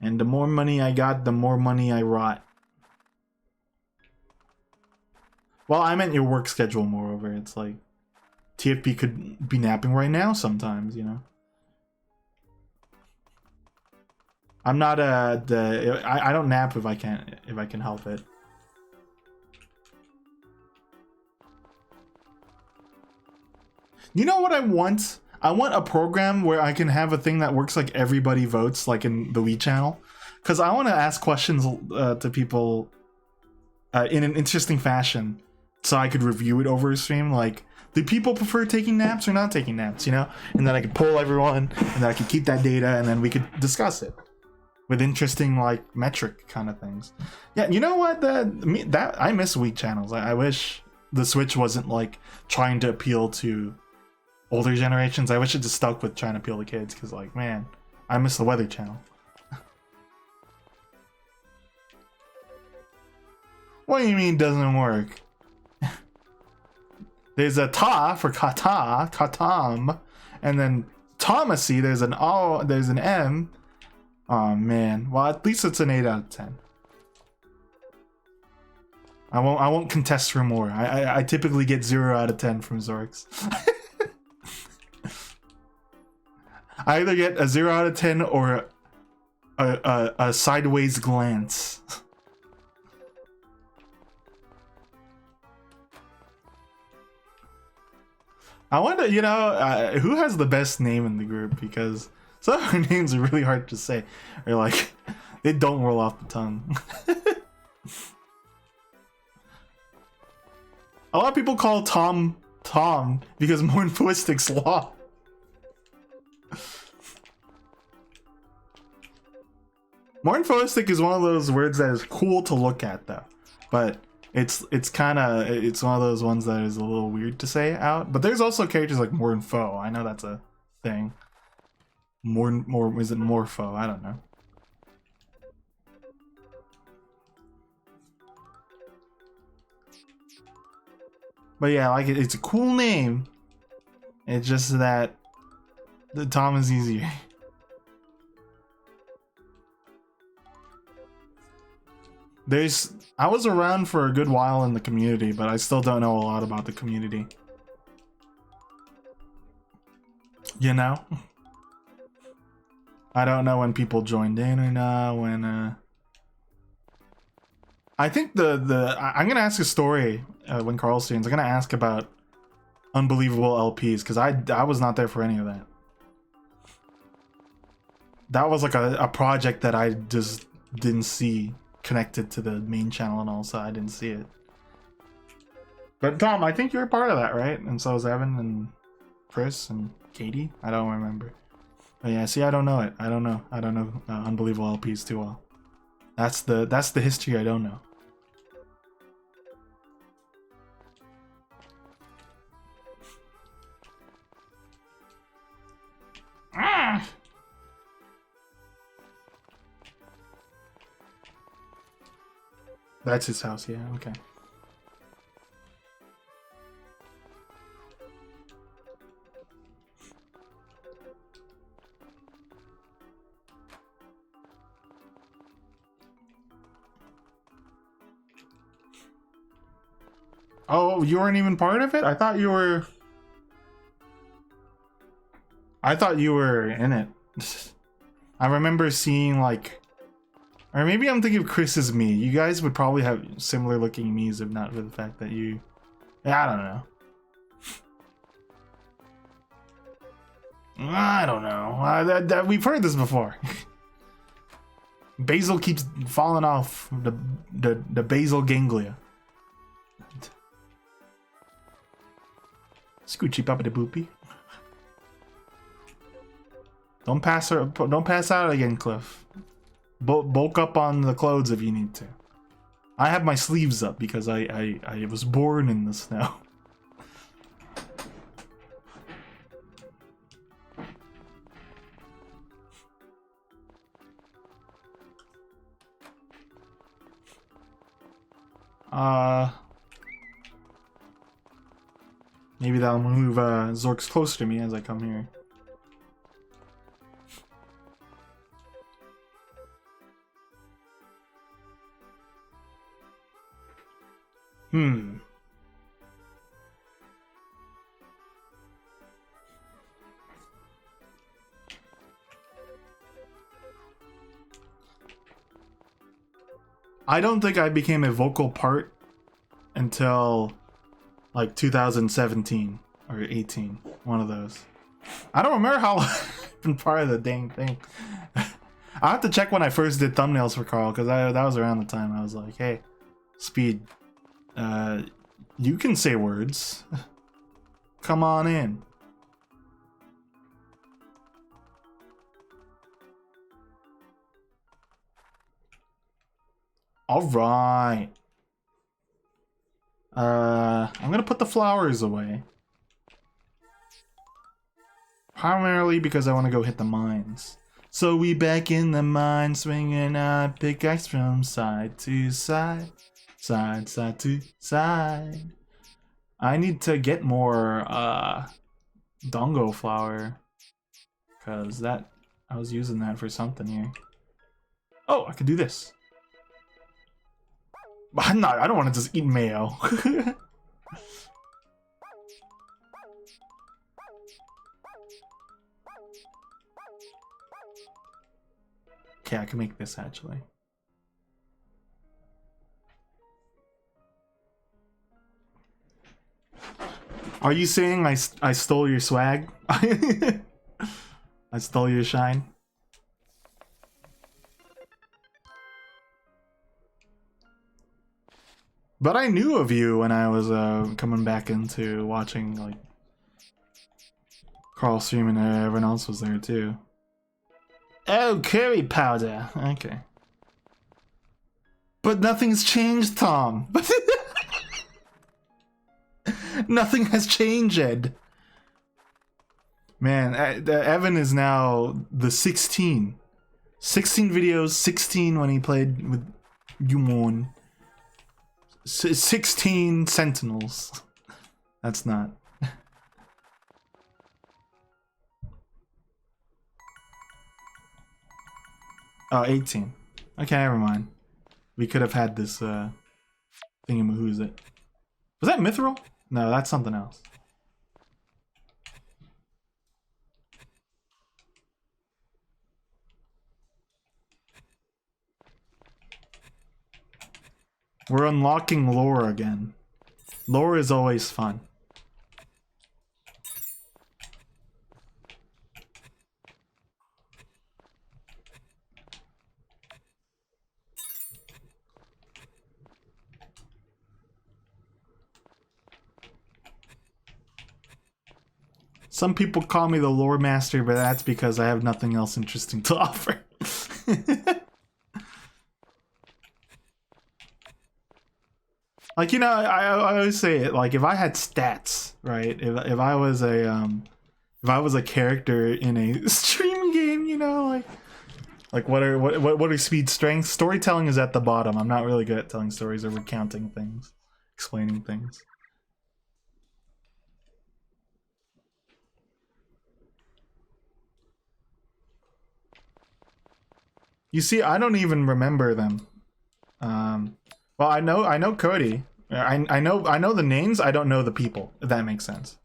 And the more money I got, the more money I rot. Well, I meant your work schedule, moreover. It's like, TFP could be napping right now sometimes, you know? I'm not I don't nap if I can help it. You know what I want? I want a program where I can have a thing that works like everybody votes, like in the Wii channel. Because I want to ask questions to people in an interesting fashion, so I could review it over a stream. Like, do people prefer taking naps or not taking naps, you know? And then I could poll everyone, and then I could keep that data, and then we could discuss it with interesting, like, metric kind of things. Yeah, you know what? I miss Wii channels. I wish the Switch wasn't, like, trying to appeal to older generations. I wish it just stuck with trying to appeal to kids, because, like, man, I miss the Weather Channel. What do you mean doesn't work? There's a ta for kata, katam, and then Thomasy, there's an O, there's an M. Oh man, well at least it's an 8 out of 10. I won't contest for more. I typically get 0 out of 10 from Zorix. I either get a 0 out of 10 or a sideways glance. I wonder, you know, who has the best name in the group, because some of our names are really hard to say. Or like, they don't roll off the tongue. A lot of people call Tom because Morphoistic's law. Morphoistic is one of those words that is cool to look at though, but it's one of those ones that is a little weird to say out. But there's also characters like Morpho. I know that's a thing. Is it Morpho? I don't know. But yeah, like it's a cool name. It's just that the Tom is easier. I was around for a good while in the community, but I still don't know a lot about the community. You know? I don't know when people joined in or not, when I think I'm gonna ask a story when Carl streams. I'm gonna ask about Unbelievable LPs, because I was not there for any of that. That was like a project that I just didn't see connected to the main channel and all, so I didn't see it. But Tom, I think you're a part of that, right? And so is Evan and Chris and Katie. I don't remember. But yeah, see, I don't know it. I don't know Unbelievable LPs too well. That's the history I don't know. Ah! That's his house, yeah, okay. Oh, you weren't even part of it? I thought you were in it. I remember seeing like, or maybe I'm thinking of Chris's me. You guys would probably have similar looking me's if not for the fact that you, I don't know. I don't know. We've heard this before. Basil keeps falling off the basal ganglia. Scoochie poppity boopy. Don't pass out again, Cliff. Bulk up on the clothes if you need to. I have my sleeves up because I was born in the snow. Maybe that'll move Zorks closer to me as I come here. I don't think I became a vocal part until like 2017 or 18, one of those. I don't remember how long I've been part of the dang thing. I have to check when I first did thumbnails for Carl, because that was around the time I was like, hey, Speed, you can say words. Come on in. All right. I'm gonna put the flowers away. Primarily because I want to go hit the mines. So we back in the mine, swinging our pickaxe from side to side. Side to side. I need to get more, dongo flower. Because I was using that for something here. Oh, I could do this. I don't want to just eat mayo. Okay, I can make this actually. Are you saying I stole your swag? I stole your shine? But I knew of you when I was coming back into watching like Carl stream and everyone else was there too. Oh, curry powder. Okay. But nothing's changed, Tom. Nothing has changed. Man, Evan is now the 16. 16 videos, 16 when he played with Yumon. 16 Sentinels. That's not. Oh, 18. Okay, never mind. We could have had this thingamahoo's it. Was that Mithril? No, that's something else. We're unlocking lore again. Lore is always fun. Some people call me the lore master, but that's because I have nothing else interesting to offer. Like, you know, I always say it, like, if I had stats, right? If I was a character in a stream game, you know, like what are speed strengths? Storytelling is at the bottom. I'm not really good at telling stories or recounting things, explaining things. You see, I don't even remember them. Well, I know Cody. I know the names. I don't know the people. If that makes sense.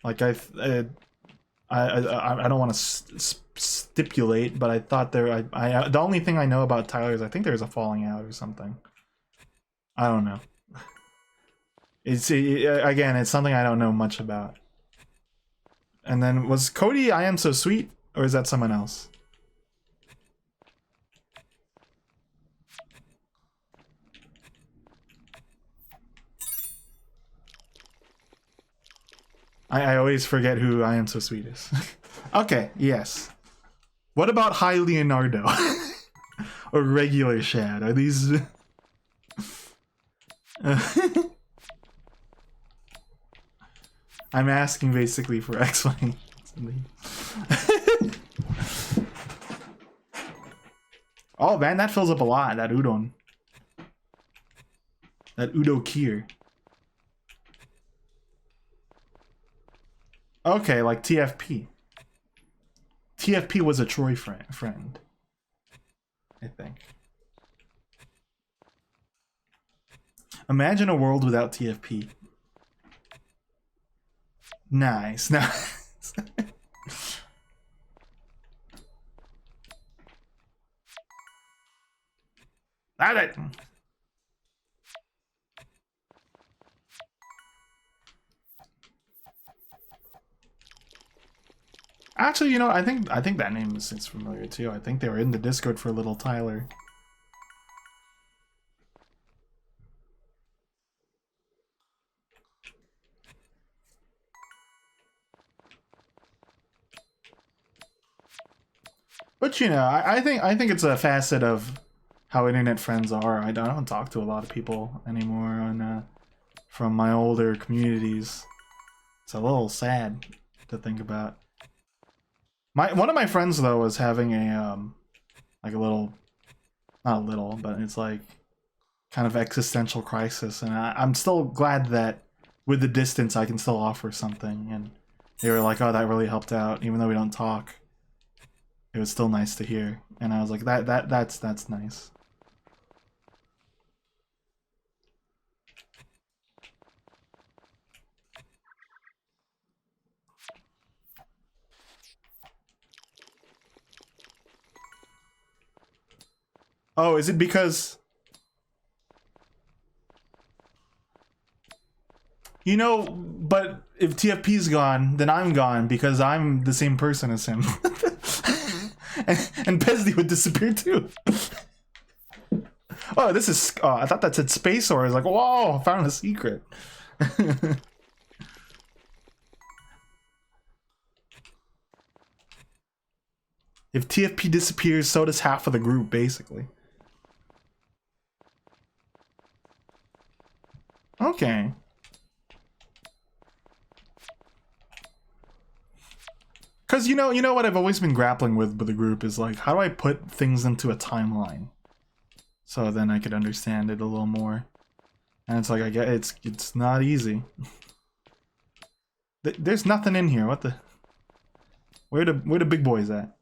Like I don't want to stipulate, but I thought the only thing I know about Tyler is I think there's a falling out or something. I don't know. Again, it's something I don't know much about. And then was Cody I Am So Sweet, or is that someone else? I always forget who I Am So Sweet is. Okay, yes. What about High Leonardo? Or regular Shad? Are these... I'm asking basically for explaining. Oh man, that fills up a lot, that udon. That udo kir. Okay, like TFP. TFP was a Troy friend. I think. Imagine a world without TFP. Nice, nice. That. Actually, you know, I think that name is familiar too. I think they were in the Discord for Little Tyler. But you know, I think it's a facet of how internet friends are. I don't talk to a lot of people anymore on from my older communities. It's a little sad to think about. One of my friends though was having a like a little, not a little, but it's like kind of existential crisis, and I'm still glad that with the distance I can still offer something. And they were like, "Oh, that really helped out," even though we don't talk. It was still nice to hear, and I was like, that's nice. Oh, is it because... You know, but if TFP's gone, then I'm gone because I'm the same person as him. and Pesdy would disappear too. Oh, this is... I thought that said Space Or. I was like, whoa, I found a secret. If TFP disappears, so does half of the group, basically. Okay. Because you know what I've always been grappling with the group is like, how do I put things into a timeline? So then I could understand it a little more. And it's like, I get it's not easy. There's nothing in here. What the? Where the big boys at?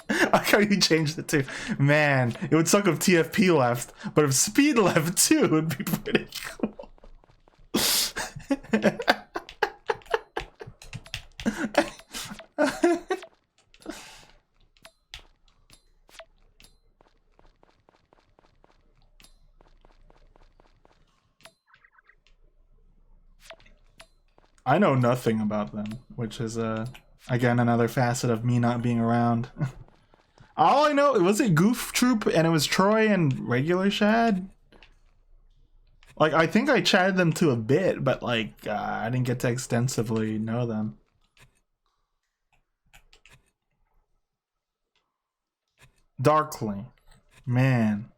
I how you changed it too. Man, it would suck if TFP left, but if Speed left too, it would be pretty cool. I know nothing about them, which is again another facet of me not being around. All I know, was it Goof Troop and it was Troy and regular Shad? Like, I think I chatted them to a bit, but like, I didn't get to extensively know them. Darkly. Man.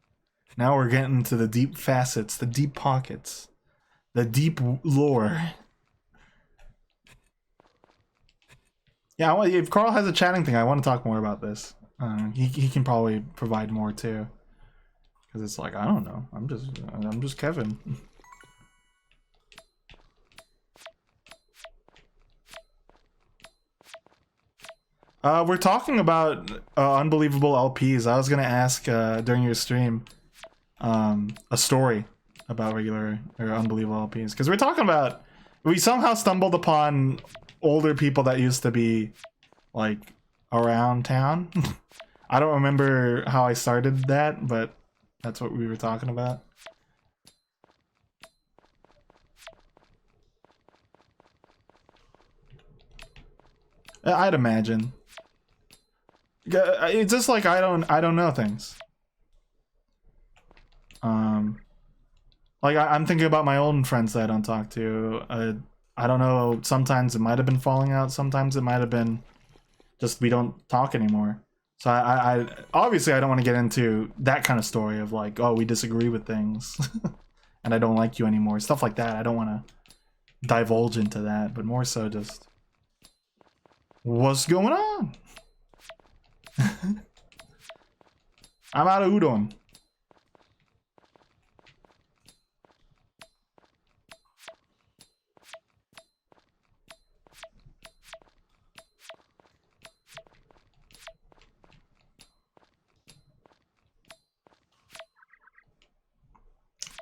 Now we're getting to the deep facets, the deep pockets, the deep lore. Yeah, well, if Carl has a chatting thing, I want to talk more about this. He can probably provide more too, because it's like, I don't know. I'm just Kevin. We're talking about unbelievable LPs. I was gonna ask during your stream a story about regular or unbelievable LPs, because we're talking about, we somehow stumbled upon older people that used to be like around town. I don't remember how I started that, but that's what we were talking about. I'd imagine. It's just like I don't know things. Like I'm thinking about my own friends that I don't talk to. I don't know. Sometimes it might have been falling out. Sometimes it might have been just we don't talk anymore. So I obviously I don't want to get into that kind of story of like, oh, we disagree with things, and I don't like you anymore. Stuff like that. I don't want to divulge into that, but more so just what's going on. I'm out of udon.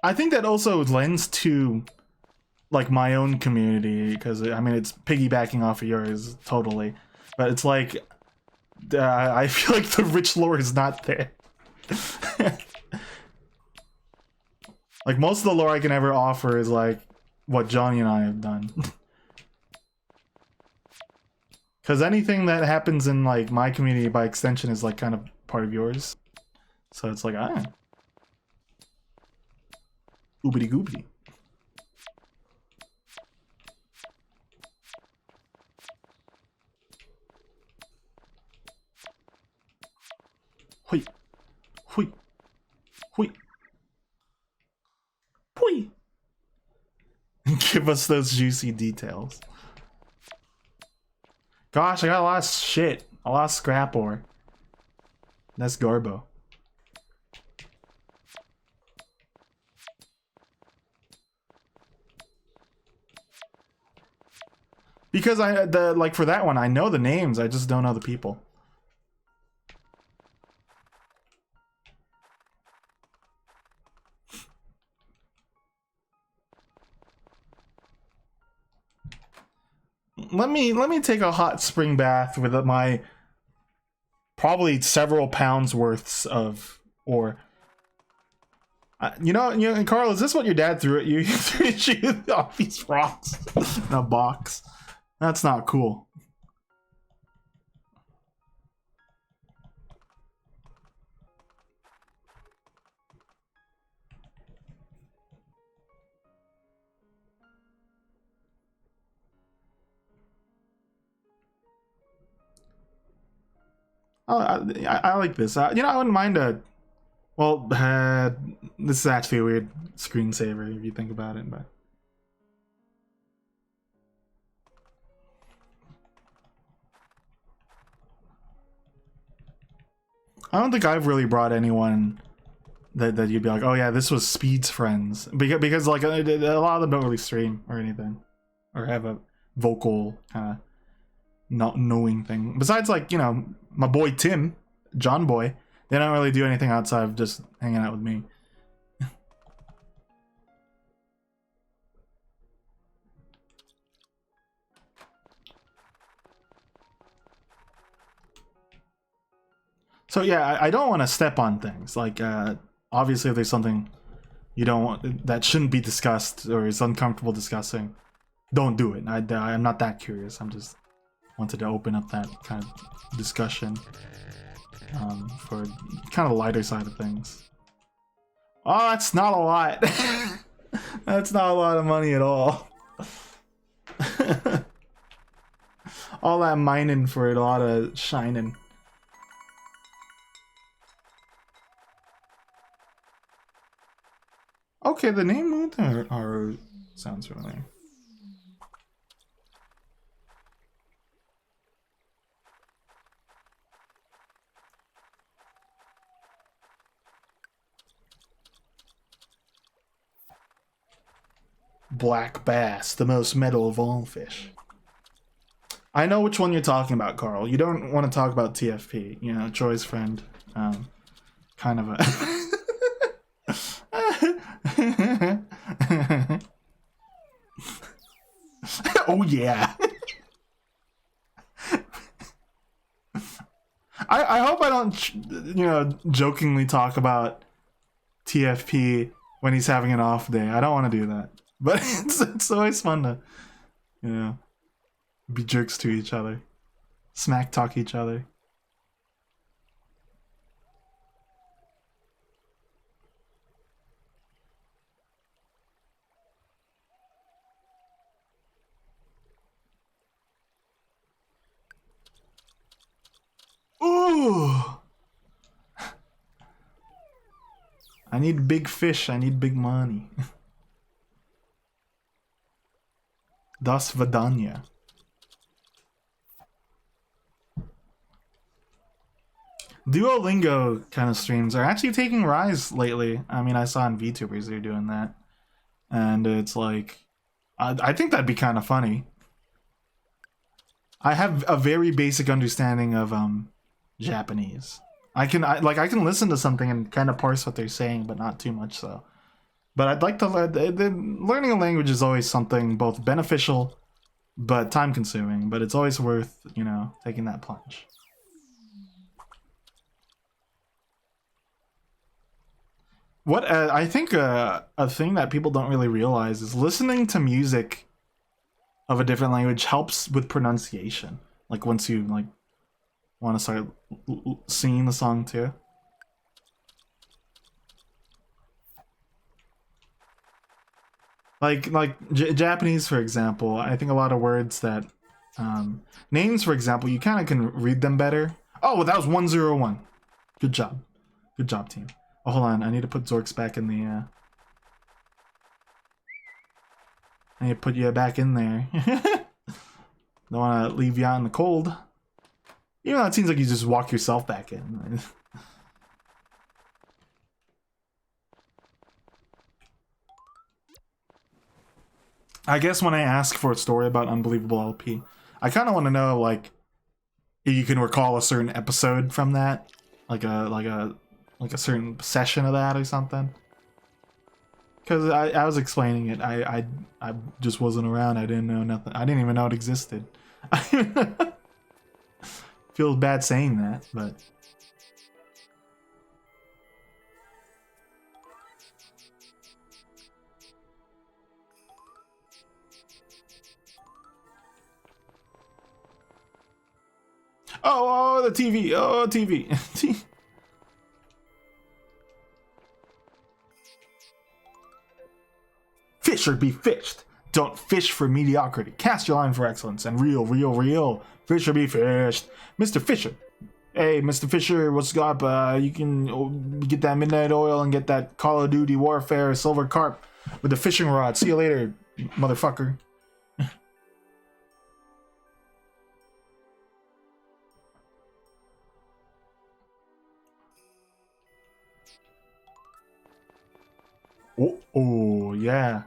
I think that also lends to like my own community because I mean it's piggybacking off of yours totally, but it's like I feel like the rich lore is not there. Like most of the lore I can ever offer is like what Johnny and I have done. Because anything that happens in like my community by extension is like kind of part of yours. So it's like, ah. Oobity goobity. Hoi. Hoi. Hoi. Hoi. Give us those juicy details. Gosh, I got a lot of shit. A lot of scrap ore. That's Garbo. Because like for that one, I know the names, I just don't know the people. Let me take a hot spring bath with my probably several pounds worths of ore. You know, Carl, is this what your dad threw at you? He threw at you off these rocks in a box. That's not cool. Oh, I like this. You know, I wouldn't mind a. Well, this is actually a weird screensaver if you think about it, but. I don't think I've really brought anyone that you'd be like, oh yeah, this was Speed's friends, because like a lot of them don't really stream or anything, or have a vocal kind of not knowing thing. Besides, like, you know, my boy Tim, John Boy, they don't really do anything outside of just hanging out with me. So yeah, I don't want to step on things. Like, obviously, if there's something you don't want that shouldn't be discussed or is uncomfortable discussing, don't do it. I'm not that curious. I'm just wanted to open up that kind of discussion for kind of the lighter side of things. Oh, that's not a lot. That's not a lot of money at all. All that mining for a lot of shining. Okay, the name Moonharu sounds familiar. Black bass, the most metal of all fish. I know which one you're talking about, Carl. You don't want to talk about TFP, you know, Troy's friend. Kind of a... Oh yeah. I hope I don't, you know, jokingly talk about TFP when he's having an off day. I don't want to do that. But it's always fun to, you know, be jerks to each other. Smack talk each other. Ooh. I need big fish. I need big money. Das Vidanya. Duolingo kind of streams are actually taking rise lately. I mean, I saw in VTubers they're doing that. And it's like, I think that'd be kind of funny. I have a very basic understanding of Japanese. I can listen to something and kind of parse what they're saying, but not too much so. But I'd like to learning a language is always something both beneficial but time consuming, but it's always worth, taking that plunge. What I think a thing that people don't really realize is listening to music of a different language helps with pronunciation. Like once you want to start singing the song too. Like Japanese, for example, I think a lot of words that names, for example, you kind of can read them better. Oh, well, that was 101. Good job, team. Oh, hold on, I need to put Zorks back in the. I need to put you back in there. Don't want to leave you out in the cold. Even though it seems like you just walk yourself back in. I guess when I ask for a story about Unbelievable LP, I kind of want to know, like, if you can recall a certain episode from that, like a certain session of that or something. Because I was explaining it, I just wasn't around. I didn't know nothing. I didn't even know it existed. Feels bad saying that, but. Oh, the TV. Oh, TV. Fish or be fished. Don't fish for mediocrity. Cast your line for excellence and reel. Fish or be fished. Mr. Fisher. Hey, Mr. Fisher, what's up? You can get that midnight oil and get that Call of Duty Warfare silver carp with the fishing rod. See you later, motherfucker. Oh, yeah.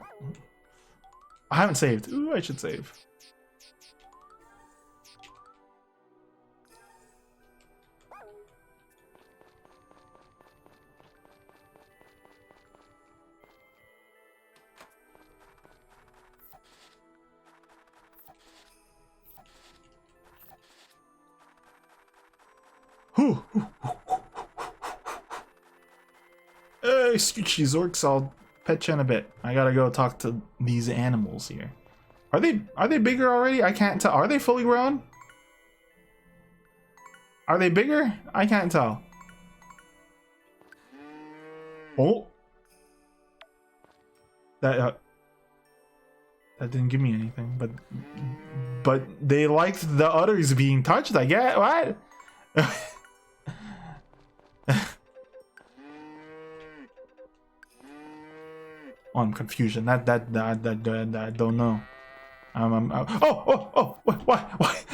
I haven't saved. Ooh, I should save. Hey, Scoochie Zorks, I'll pet you in a bit. I gotta go talk to these animals here. Are they bigger already? I can't tell. Are they fully grown? Are they bigger? I can't tell. Oh. That didn't give me anything, but they liked the udders being touched. I get what? Oh, I'm confusion. That I don't know.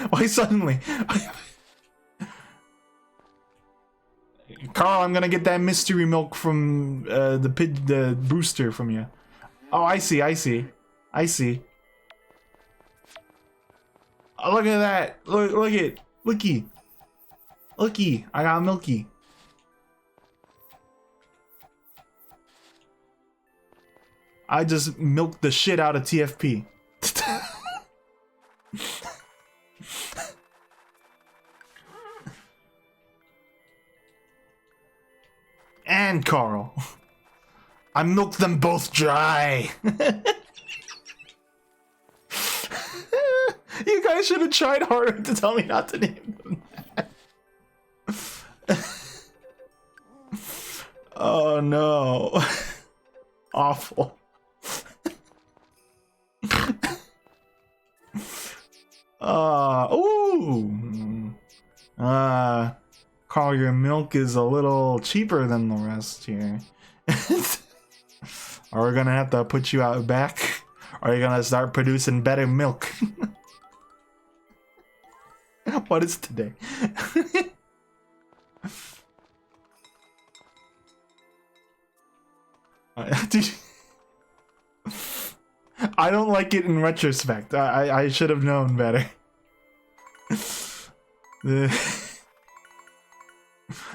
Why suddenly? Carl, I'm gonna get that mystery milk from the booster from you. Oh, I see. Oh, look at that! Looky! I got Milky. I just milked the shit out of TFP. And Carl. I milked them both dry. You guys should have tried harder to tell me not to name them that. Oh no. Awful. Carl, your milk is a little cheaper than the rest here. Are we gonna have to put you out back? Are you gonna start producing better milk? What is today? I don't like it in retrospect. I should have known better.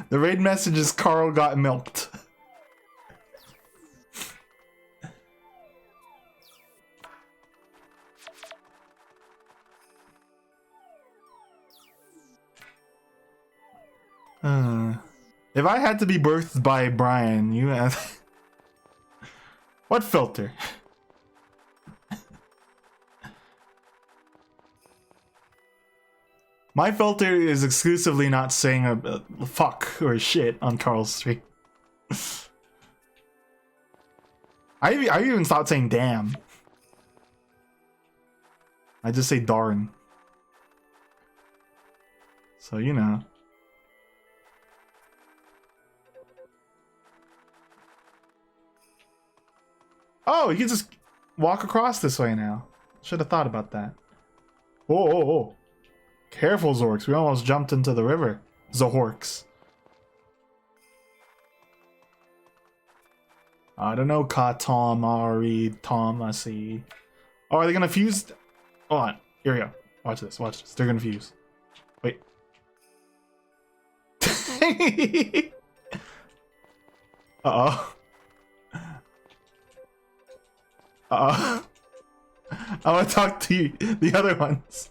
The raid message is Carl got milked. If I had to be birthed by Brian, you have... What filter? My filter is exclusively not saying a fuck or shit on Carl's stream. I even stopped saying damn. I just say darn. So, you know. Oh, you can just walk across this way now. Should have thought about that. Oh. Careful, Zorks. We almost jumped into the river. Zohorks. I don't know, Katamari, Tomasi. Oh, are they gonna fuse? Hold on. Here we go. Watch this. Watch this. They're gonna fuse. Wait. Uh-oh. Uh-oh. I want to talk to you, the other ones.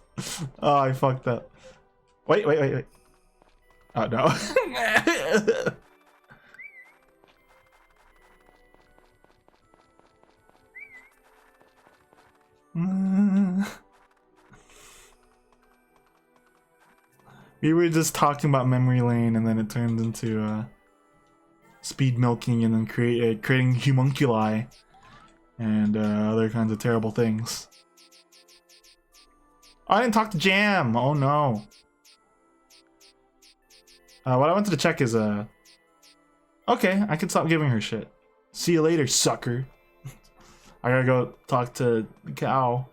Oh, I fucked up. Wait. Oh, no. We were just talking about memory lane, and then it turned into speed milking, and then creating homunculi and other kinds of terrible things. Oh, I didn't talk to Jam. Oh no. What I wanted to check is okay, I can stop giving her shit. See you later, sucker. I gotta go talk to Cow.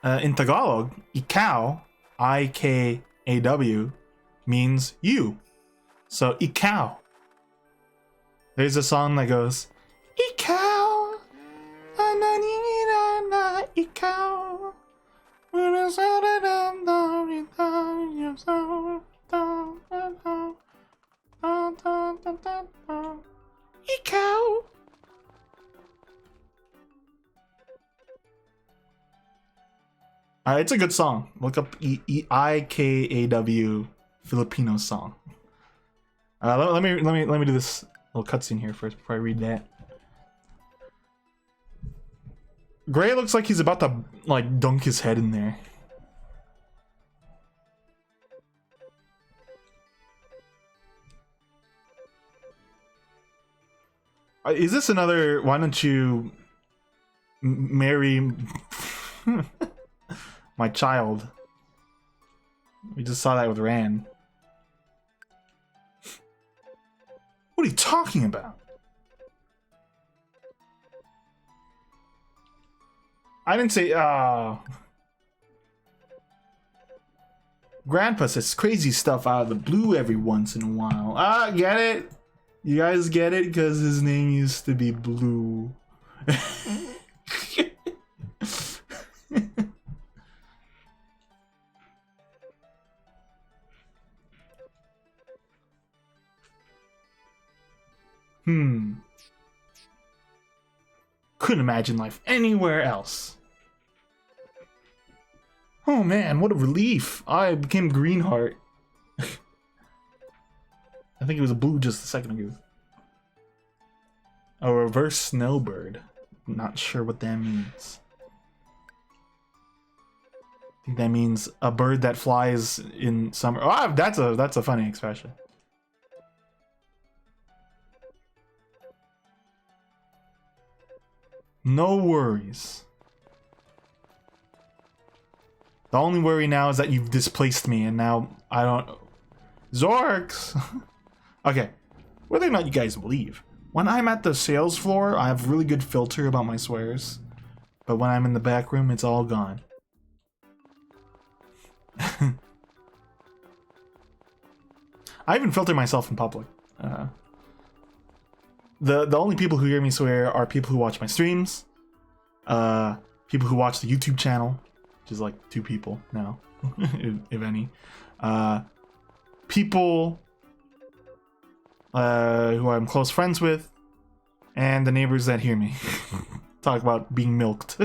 In Tagalog, ikaw, I-K-A-W, means you. So, ikaw. There's a song that goes, ikaw, ananira na ikaw, ikaw. It's a good song. Look up I-K-A-W Filipino song. Let me do this little cutscene here first before I read that. Gray looks like he's about to like dunk his head in there. Is this another? Why don't you marry my child? We just saw that with Ran. What are you talking about? I didn't say, Grandpa says crazy stuff out of the blue every once in a while. Ah, get it? You guys get it? Because his name used to be Blue. Couldn't imagine life anywhere else. Oh man, what a relief. I became Greenheart. I think it was a blue just a second ago. A reverse snowbird. Not sure what that means. I think that means a bird that flies in summer. Oh, that's a funny expression. No worries. The only worry now is that you've displaced me, and now I don't... Zorks! Okay, whether or not you guys believe, when I'm at the sales floor, I have really good filter about my swears. But when I'm in the back room, it's all gone. I even filter myself in public. The only people who hear me swear are people who watch my streams, people who watch the YouTube channel, which is like 2 people now, if any, people who I'm close friends with, and the neighbors that hear me talk about being milked.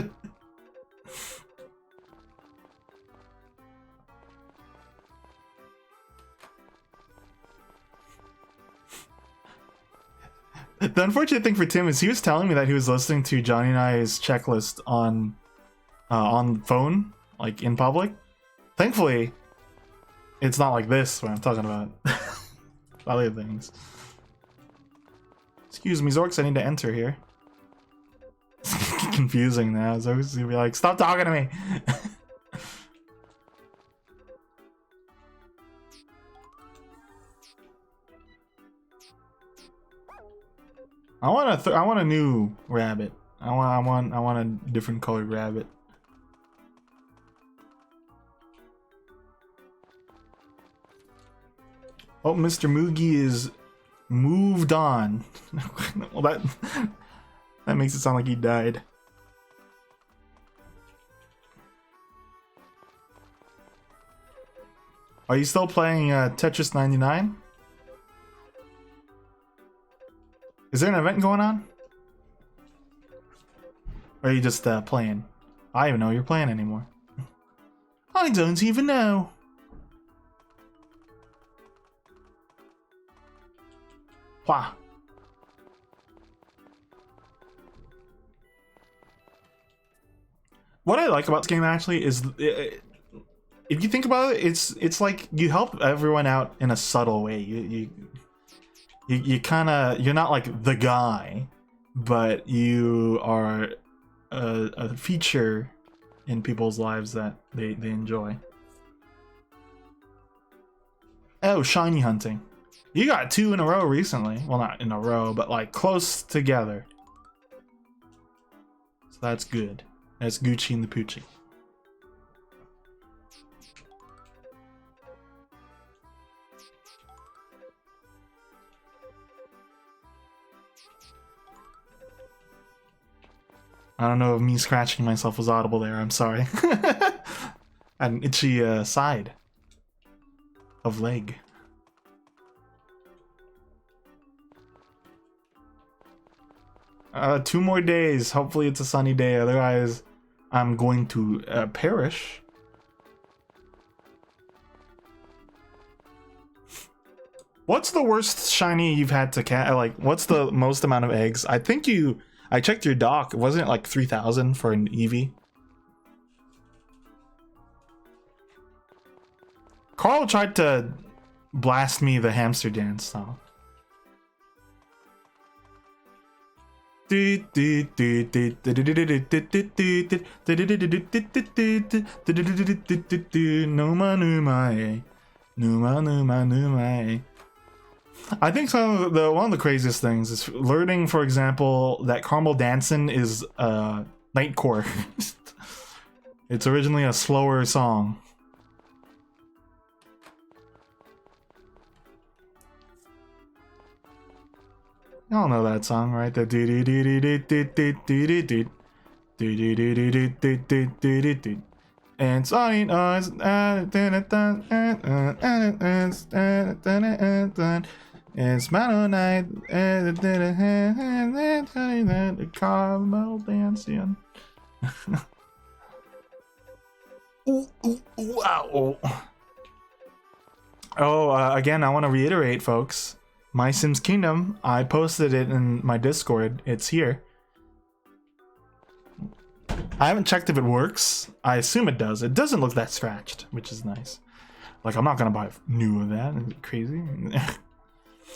The unfortunate thing for Tim is he was telling me that he was listening to Johnny and I's checklist on phone, like in public. Thankfully, it's not like this when I'm talking about other things. Excuse me, Zorks, I need to enter here. It's confusing now. Zorks gonna be like, stop talking to me! I want a new rabbit. I want a different colored rabbit. Oh, Mr. Moogie is moved on. Well, that makes it sound like he died. Are you still playing Tetris 99? Is there an event going on? Or are you just playing? I don't even know you're playing anymore. I don't even know. Wow. What I like about this game actually is, if you think about it, it's like you help everyone out in a subtle way. You kind of, you're not like the guy, but you are a feature in people's lives that they enjoy. Oh, shiny hunting. You got 2 in a row recently. Well, not in a row, but like close together. So that's good. That's Gucci and the Poochie. I don't know if me scratching myself was audible there, I'm sorry. An itchy side of leg. Two more days, hopefully it's a sunny day, otherwise I'm going to perish. What's the worst shiny you've had to catch? Like, what's the most amount of eggs? I think I checked your doc. Wasn't it like 3,000 for an Eevee? Carl tried to blast me the hamster dance song. No ma. I think one of the craziest things is learning, for example, that Caramel Dancin' is Nightcore. It's originally a slower song. Y'all know that song, right? The and sunny eyes and smile night and caramel dancing. Wow. Oh, again, I want to reiterate, folks. My Sims Kingdom, I posted it in my Discord. It's here. I haven't checked if it works. I assume it does. It doesn't look that scratched, which is nice. Like, I'm not gonna buy new of that. It'd be crazy.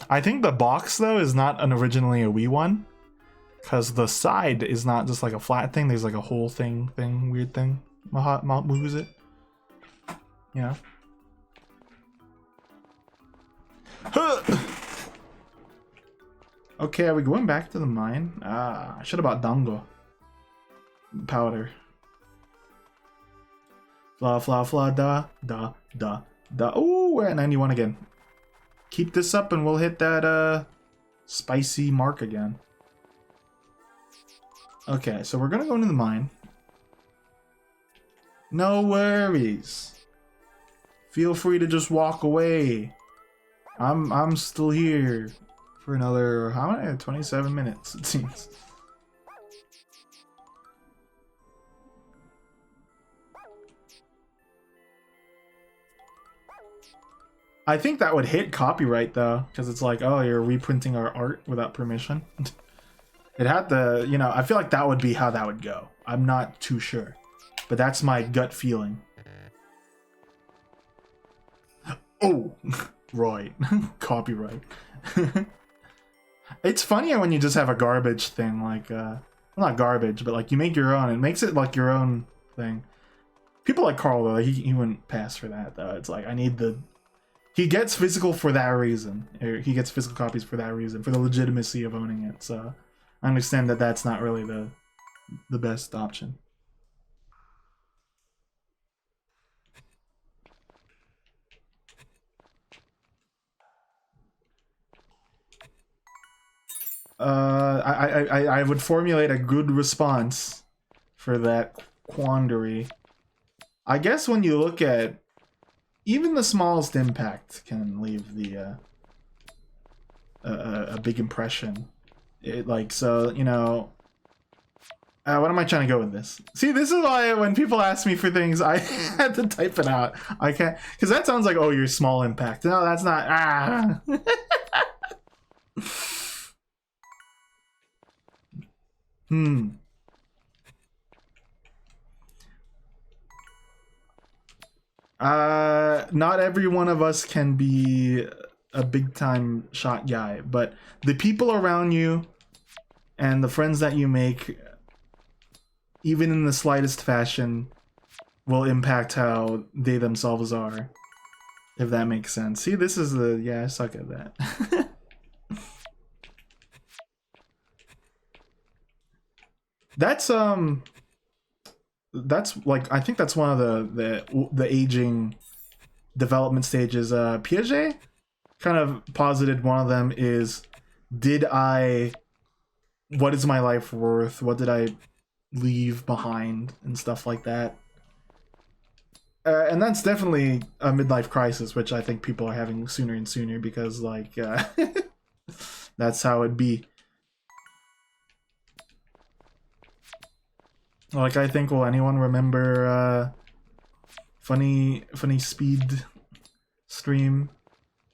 I think the box, though, is not originally a Wii one. Because the side is not just like a flat thing. There's like a whole thing, weird thing. Moves it. you know. Huh. Okay, are we going back to the mine? Ah, I should have bought dango powder. Fla fla fla da da da da. Oh, we're at 91 again. Keep this up and we'll hit that spicy mark again. Okay, so we're gonna go into the mine. No worries. Feel free to just walk away. I'm still here for another, how many? 27 minutes it seems. I think that would hit copyright though, because it's like, oh, you're reprinting our art without permission. It had the, you know, I feel like that would be how that would go. I'm not too sure, but that's my gut feeling. Oh, right. Copyright. It's funnier when you just have a garbage thing, like, well, not garbage, but like you make your own. It makes it like your own thing. People like Carl, though, he wouldn't pass for that, though. It's like, I need the... He gets physical for that reason. Or he gets physical copies for that reason, for the legitimacy of owning it, so... I understand that that's not really the best option. I would formulate a good response for that quandary. I guess when you look at even the smallest impact can leave the a big impression. It, like, so, you know, what am I trying to go with this? See, this is why when people ask me for things, I had to type it out. I can't, because that sounds like, oh, you're small impact. No, that's not. Ah. Not every one of us can be a big time shot guy, but the people around you and the friends that you make, even in the slightest fashion, will impact how they themselves are, if that makes sense. See, this is the, yeah, I suck at that. That's like, I think that's one of the aging development stages. Piaget kind of posited one of them is, what is my life worth? What did I leave behind and stuff like that? And that's definitely a midlife crisis, which I think people are having sooner and sooner because, like, that's how it'd be. Like, I think, will anyone remember funny speed stream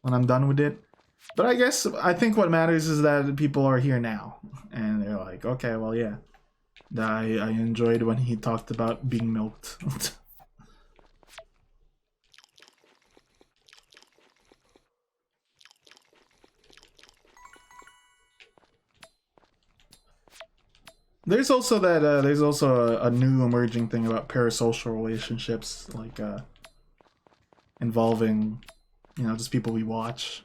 when I'm done with it? But I think what matters is that people are here now, and they're like, okay, well, yeah, I enjoyed when he talked about being milked. There's also that there's also a new emerging thing about parasocial relationships, like involving, you know, just people we watch.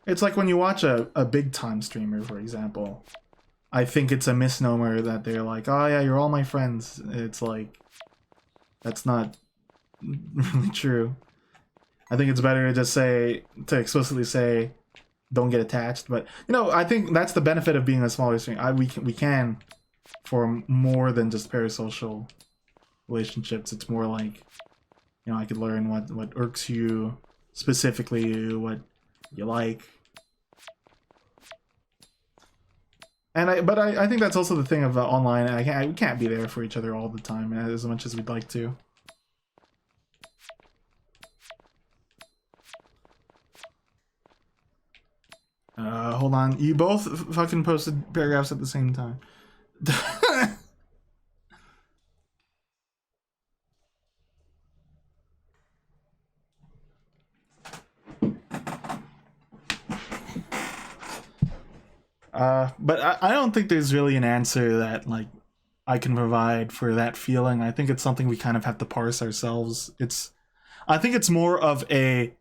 It's like when you watch a big time streamer, for example. I think it's a misnomer that they're like, oh yeah, you're all my friends. It's like, that's not really true. I think it's better to just say, to explicitly say, don't get attached. But, you know, I think that's the benefit of being a smaller stream. We can form more than just parasocial relationships. It's more like, you know, I could learn what irks you, specifically what you like. And I think that's also the thing of online. We can't be there for each other all the time as much as we'd like to. Hold on. You both fucking posted paragraphs at the same time. But I don't think there's really an answer that, like, I can provide for that feeling. I think it's something we kind of have to parse ourselves. I think it's more of the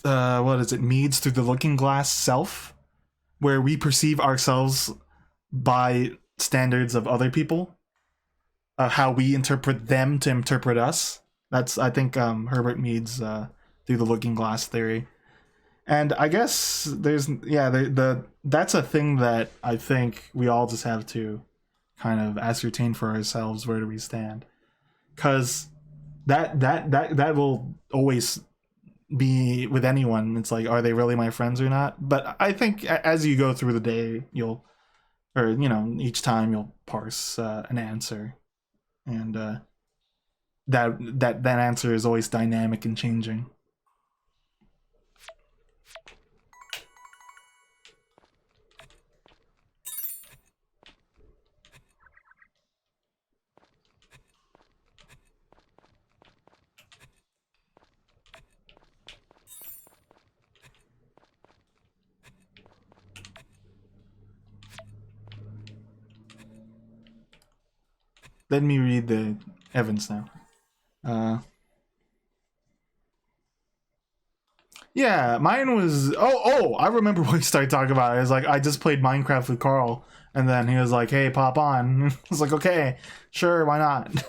what is it, Meads through the looking glass self, where we perceive ourselves by standards of other people, how we interpret them to interpret us. That's, I think, Herbert Mead's through the looking glass theory. And I guess there's, yeah, that's a thing that I think we all just have to kind of ascertain for ourselves. Where do we stand? Because that will always be with anyone. It's like, are they really my friends or not? But I think as you go through the day, or each time you'll parse an answer, and that answer is always dynamic and changing. Let me read the Evans now. Yeah, mine was. I remember when we started talking about it. It was like, I just played Minecraft with Carl, and then he was like, "Hey, pop on." I was like, "Okay, sure, why not?"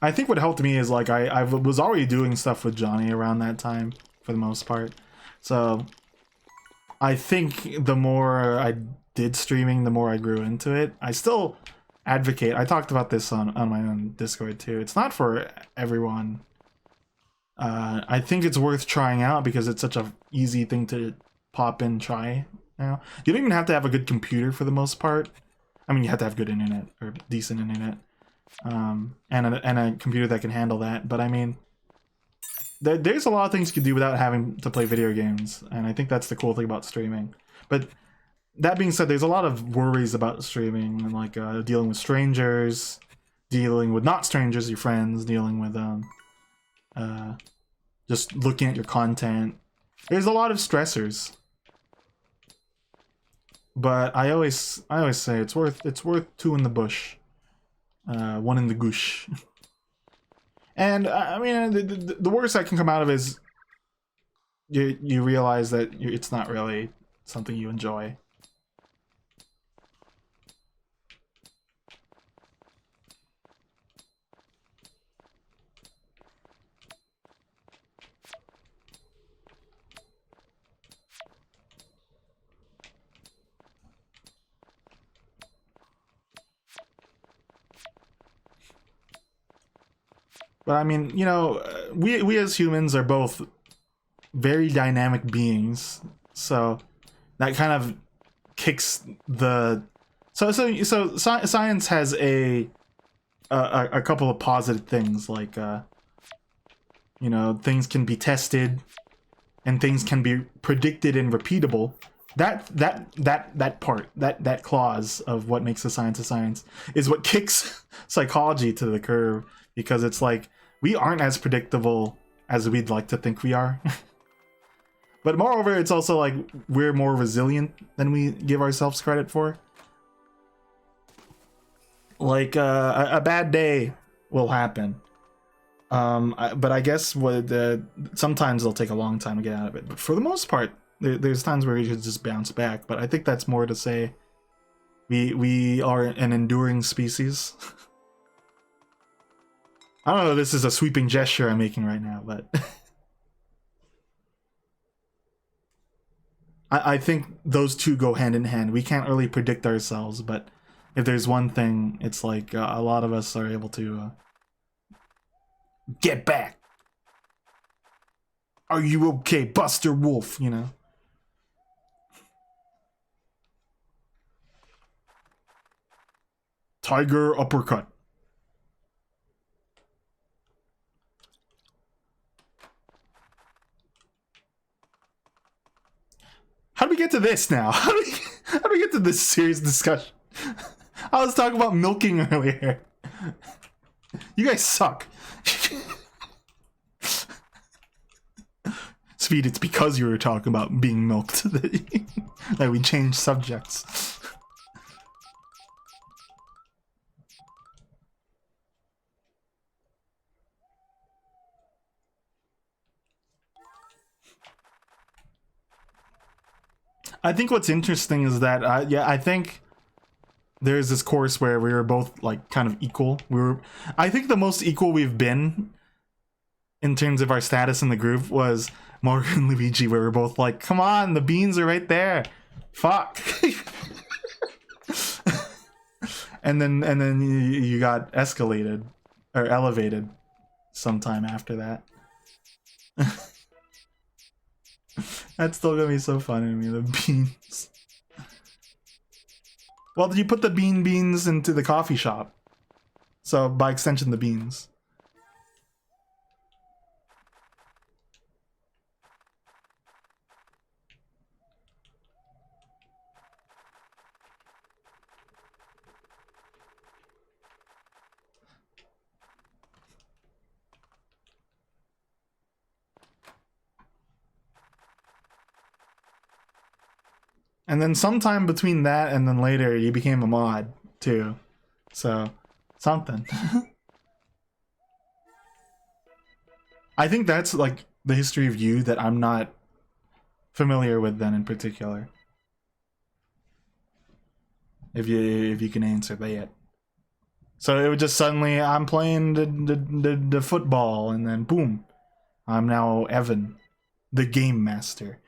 I think what helped me is like I was already doing stuff with Johnny around that time for the most part, so I think the more I did streaming, the more I grew into it. I still advocate. I talked about this on my own Discord too. It's not for everyone. I think it's worth trying out because it's such a easy thing to pop in, try. Now you don't even have to have a good computer for the most part. I mean, you have to have good internet or decent internet, and a computer that can handle that. But I mean, there's a lot of things you can do without having to play video games, and I think that's the cool thing about streaming. But that being said, there's a lot of worries about streaming, and like dealing with strangers, dealing with not strangers, your friends, dealing with just looking at your content. There's a lot of stressors, but I always say it's worth two in the bush, one in the goosh. And I mean, the worst that can come out of it is you realize that it's not really something you enjoy. But I mean, we as humans are both very dynamic beings, so that kind of kicks the science has a couple of positive things, like things can be tested and things can be predicted and repeatable. That part, that clause of what makes a science is what kicks psychology to the curb, because it's like, we aren't as predictable as we'd like to think we are. But moreover, it's also like we're more resilient than we give ourselves credit for. Like a bad day will happen, but I guess sometimes it'll take a long time to get out of it. But for the most part, there's times where we should just bounce back. But I think that's more to say we are an enduring species. I don't know if this is a sweeping gesture I'm making right now, but I think those two go hand in hand. We can't really predict ourselves, but if there's one thing, it's like a lot of us are able to get back. Are you okay, Buster Wolf? Tiger uppercut. How do we get to this now? How do we get to this serious discussion? I was talking about milking earlier. You guys suck. Speed, it's because you were talking about being milked that we changed subjects. I think what's interesting is that, I think there's this course where we were both like kind of equal. I think the most equal we've been in terms of our status in the group was Mario and Luigi, where we're both like, come on, the beans are right there. Fuck. and then you got escalated or elevated sometime after that. That's still gonna be so funny to me, the beans. Well, did you put the beans into the coffee shop? So by extension, the beans. And then sometime between that and then later, you became a mod, too. So, something. I think that's, like, the history of you that I'm not familiar with then in particular. If you can answer that. So it would just suddenly, I'm playing the football, and then boom. I'm now Evan, the game master.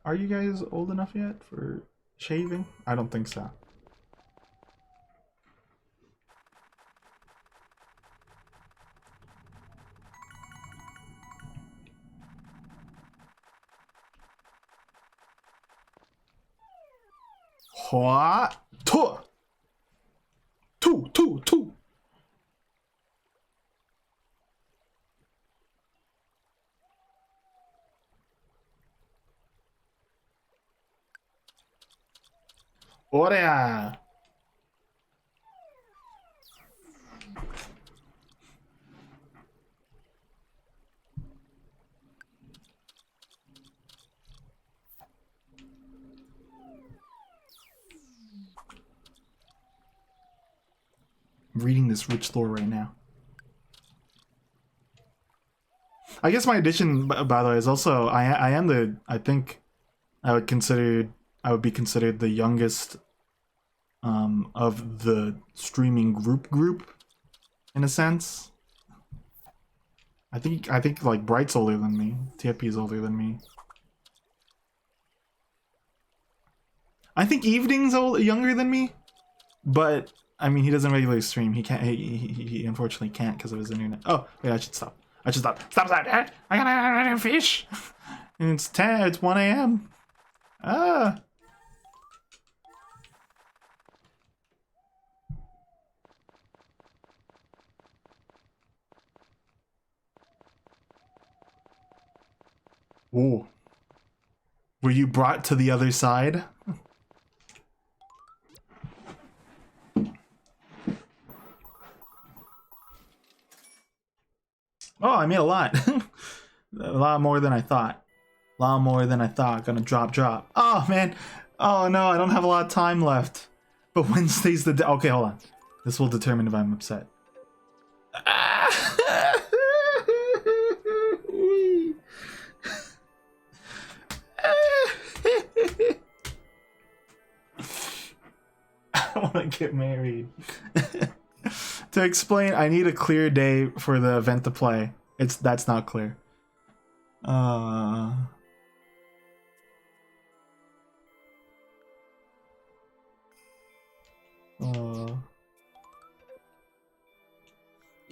Are you guys old enough yet for shaving? I don't think so. What? Two. Ora. I'm reading this rich lore right now. I guess my addition, by the way, is also I think I would be considered the youngest of the streaming group in a sense. I think like Bright's older than me. TFP is older than me. I think Evening's younger than me, but I mean he doesn't regularly stream. He can't. He unfortunately can't because of his internet. Oh wait, I should stop. Stop that! I gotta fish. And it's 10. It's 1 a.m. Ah. Ooh. Were you brought to the other side? Oh, I made a lot. A lot more than I thought. A lot more than I thought. Gonna drop. Oh, man. Oh, no, I don't have a lot of time left. But Wednesday's the day. Okay, hold on. This will determine if I'm upset. I want to get married. To explain, I need a clear day for the event to play. That's not clear. I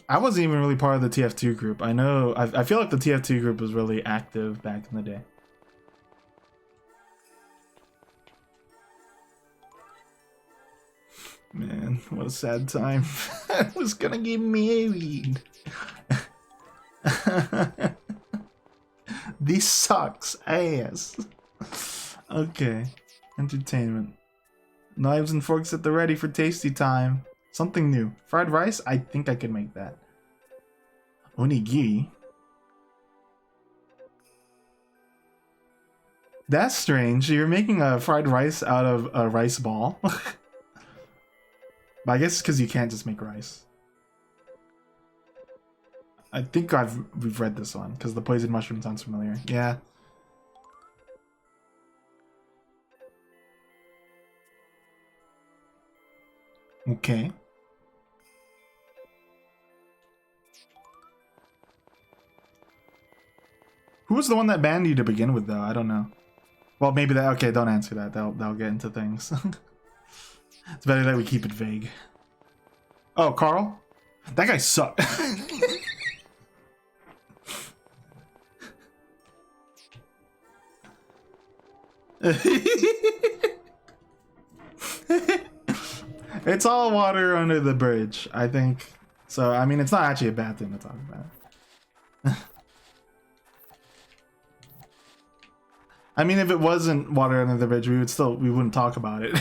wasn't even really part of the TF2 group. I know. I feel like the TF2 group was really active back in the day. Man, what a sad time. I was gonna get married. This sucks ass. Okay. Entertainment. Knives and forks at the ready for tasty time. Something new. Fried rice? I think I could make that. Onigiri? That's strange. You're making a fried rice out of a rice ball. But I guess it's because you can't just make rice. I think we've read this one because the poison mushroom sounds familiar. Yeah. Okay. Who was the one that banned you to begin with, though? I don't know. Well, maybe that. Okay, don't answer that. That'll get into things. It's better that we keep it vague. Oh, Carl? That guy sucked. It's all water under the bridge, I think. So, I mean, it's not actually a bad thing to talk about. I mean, if it wasn't water under the bridge, we wouldn't talk about it.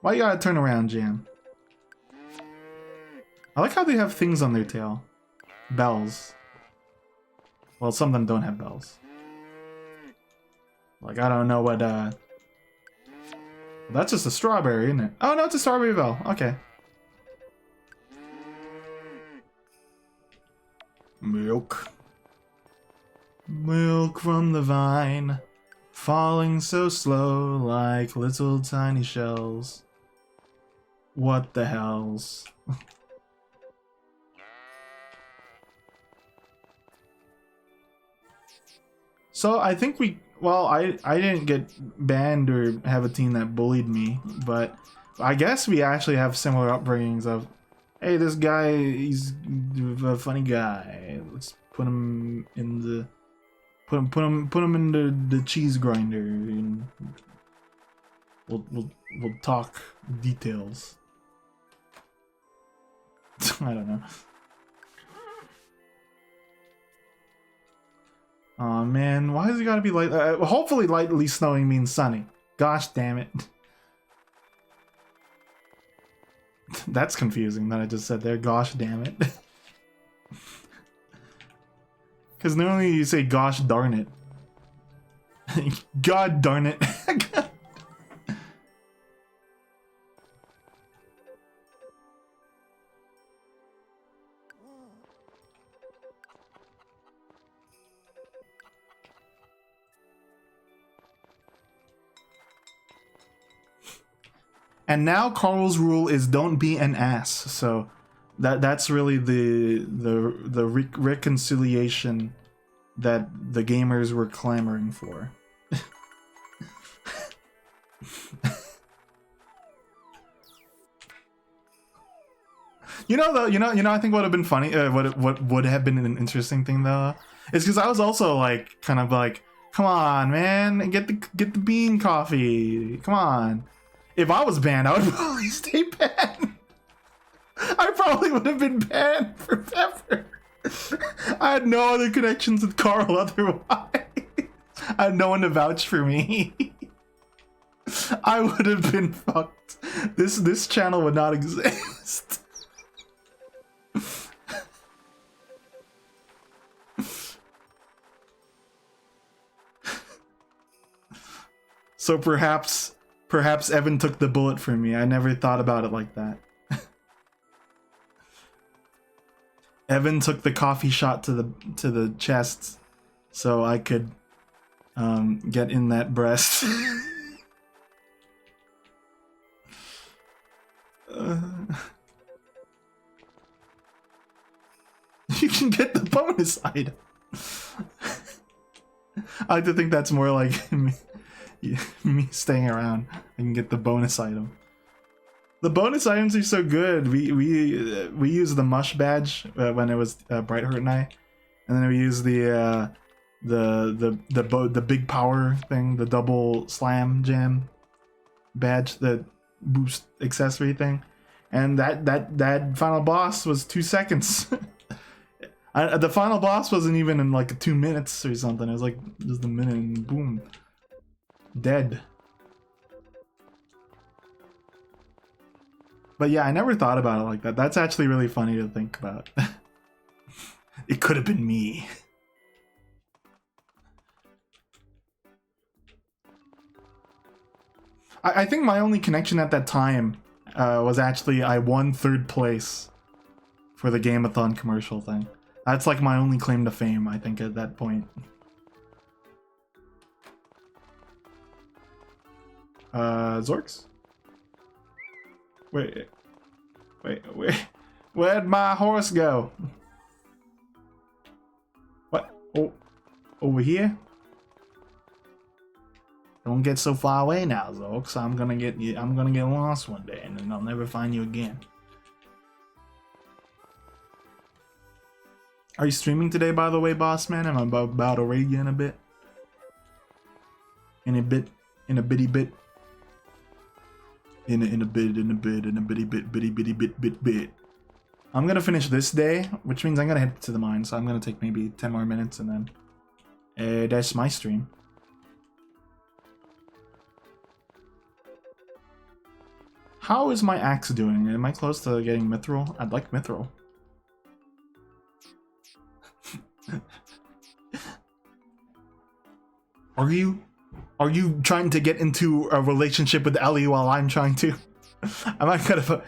Why you gotta turn around, Jam? I like how they have things on their tail. Bells. Well, some of them don't have bells. Like, I don't know what, that's just a strawberry, isn't it? Oh, no, it's a strawberry bell. Okay. Milk. Milk from the vine. Falling so slow like little tiny shells. What the hells? So I think I didn't get banned or have a team that bullied me, but I guess we actually have similar upbringings of, hey, this guy, he's a funny guy. Let's put him in the put him in the cheese grinder and we'll talk details. I don't know. Oh man, why has it gotta be light? Hopefully lightly snowing means sunny. Gosh damn it. That's confusing that I just said there. Gosh damn it. Because normally you say gosh darn it. God darn it. And now Carl's rule is don't be an ass. So that's really the reconciliation that the gamers were clamoring for. I think what would have been funny, what would have been an interesting thing though, is because I was also like kind of like, come on, man, get the bean coffee, come on. If I was banned, I would probably stay banned. I probably would have been banned forever. I had no other connections with Carl otherwise. I had no one to vouch for me. I would have been fucked. This channel would not exist. So perhaps Evan took the bullet for me. I never thought about it like that. Evan took the coffee shot to the chest so I could get in that breast. You can get the bonus item. I like to think that's more like me staying around. I can get the bonus item. The bonus items are so good. We used the mush badge when it was Brightheart and I, and then we used the the big power thing, the double slam jam badge, the boost accessory thing, and that final boss was 2 seconds. The final boss wasn't even in like 2 minutes or something. It was like just a minute and boom, dead. But yeah, I never thought about it like that. That's actually really funny to think about. It could have been me. I think my only connection at that time was actually I won 3rd place for the Game-a-thon commercial thing. That's like my only claim to fame, I think, at that point. Zorks? Wait. Where'd my horse go? What? Oh, over here? Don't get so far away now, Zorks. I'm gonna get lost one day, and then I'll never find you again. Are you streaming today, by the way, boss man? I'm about to raid you in a bit. In a bitty bit. In a bitty bit. I'm gonna finish this day, which means I'm gonna head to the mine, so I'm gonna take maybe 10 more minutes and then that's my stream. How is my axe doing? Am I close to getting mithril? I'd like mithril. Are you trying to get into a relationship with Ellie while I'm trying to? I might kind of.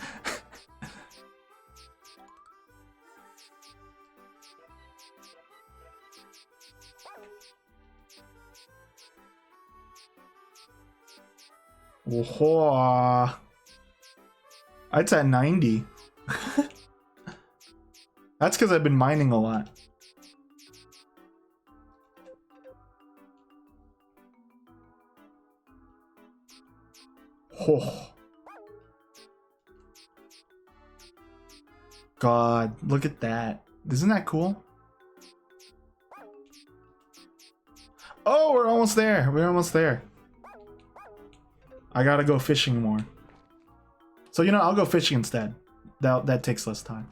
Whoa. It's at 90. That's because I've been mining a lot. Oh. God, look at that. Isn't that cool? Oh, we're almost there. We're almost there. I gotta go fishing more. So, you know, I'll go fishing instead. That takes less time.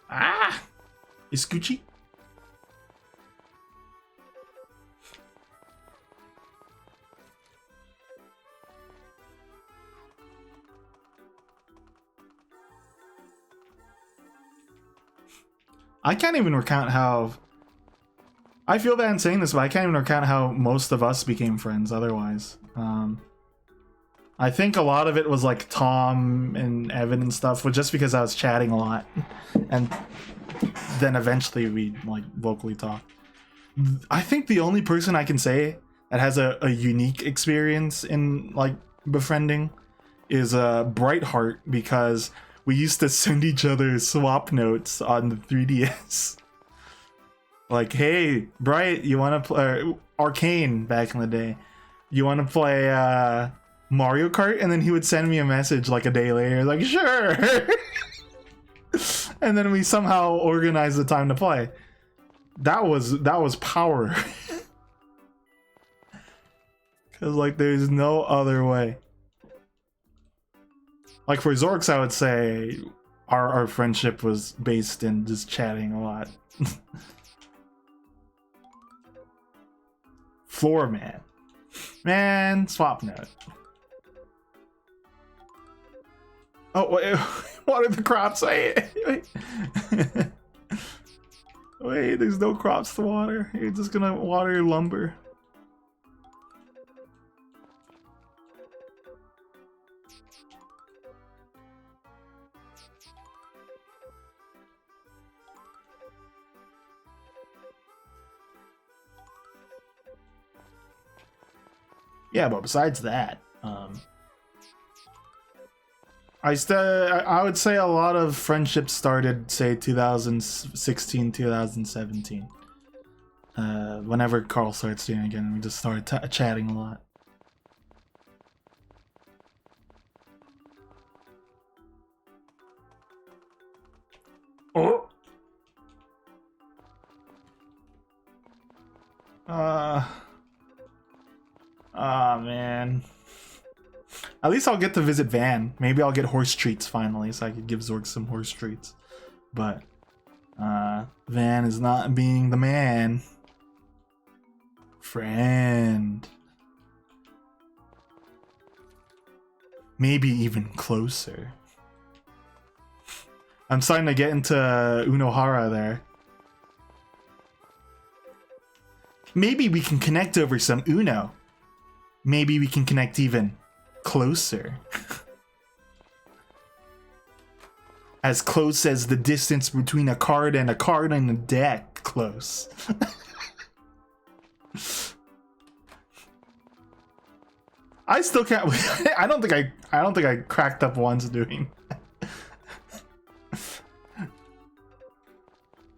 Ah! Is Gucci? I can't even recount how... I feel bad in saying this, but I can't even recount how most of us became friends otherwise. I think a lot of it was like Tom and Evan and stuff, but just because I was chatting a lot. And then eventually we like vocally talk. I think the only person I can say that has a unique experience in like befriending is Brightheart, because we used to send each other swap notes on the 3DS. Like, hey, Bright, you want to play Arcane back in the day? You want to play Mario Kart? And then he would send me a message like a day later, like, sure. And then we somehow organized the time to play. That was power. Cause like there's no other way. Like for Zorks, I would say our friendship was based in just chatting a lot. Floor man, swap note. Oh wait, what are the crops? Wait, wait, there's no crops to water. You're just gonna water your lumber. Yeah, but besides that, I would say a lot of friendships started, say, 2016, 2017. Whenever Carl started streaming again, we just started chatting a lot. Oh. Man. At least I'll get to visit Van. Maybe I'll get horse treats finally, so I could give Zork some horse treats. But Van is not being the man. Friend. Maybe even closer. I'm starting to get into Unohara there. Maybe we can connect over some Uno. Maybe we can connect even closer. As close as the distance between a card and a deck. Close. I still can't. I don't think I cracked up once doing.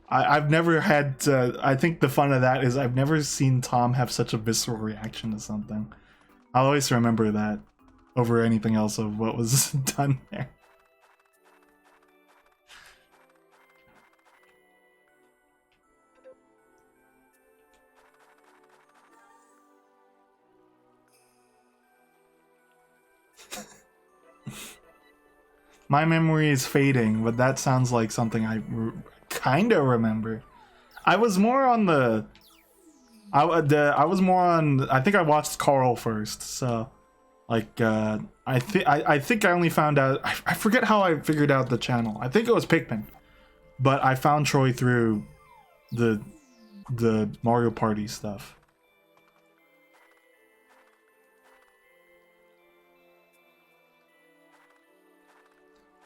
I've never had. I think the fun of that is I've never seen Tom have such a visceral reaction to something. I'll always remember that over anything else of what was done there. My memory is fading, but that sounds like something I kind of remember. I was more on the. I was more on. I think I watched Carl first, so like I think I only found out. I forget how I figured out the channel. I think it was Pikmin, but I found Troy through the Mario Party stuff.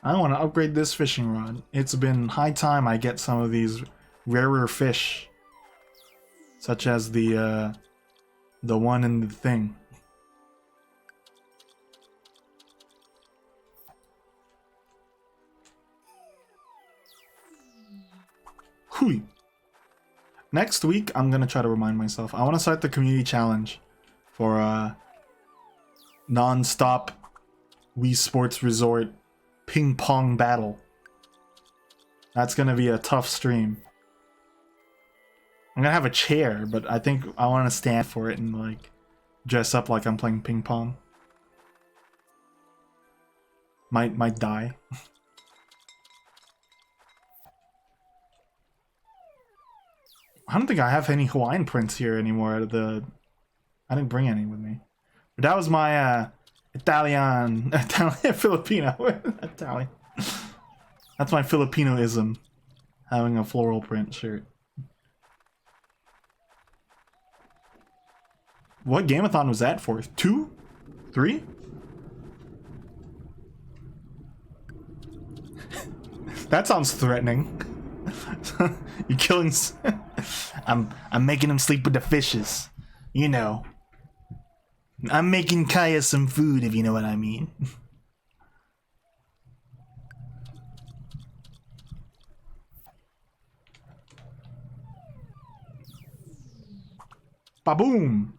I want to upgrade this fishing rod. It's been high time I get some of these rarer fish, such as the one in the thing. Hui. Next week, I'm gonna try to remind myself. I want to start the community challenge for non-stop Wii Sports Resort ping pong battle. That's gonna be a tough stream. I'm gonna have a chair, but I think I want to stand for it and like dress up like I'm playing ping pong. Might die. I don't think I have any Hawaiian prints here anymore. I didn't bring any with me. But that was my Italian Filipino. Italian. That's my Filipinoism. Having a floral print shirt. What Gameathon was that for? 2? 3? That sounds threatening. You're killing. I'm making him sleep with the fishes. You know. I'm making Kaya some food, if you know what I mean. Ba-boom!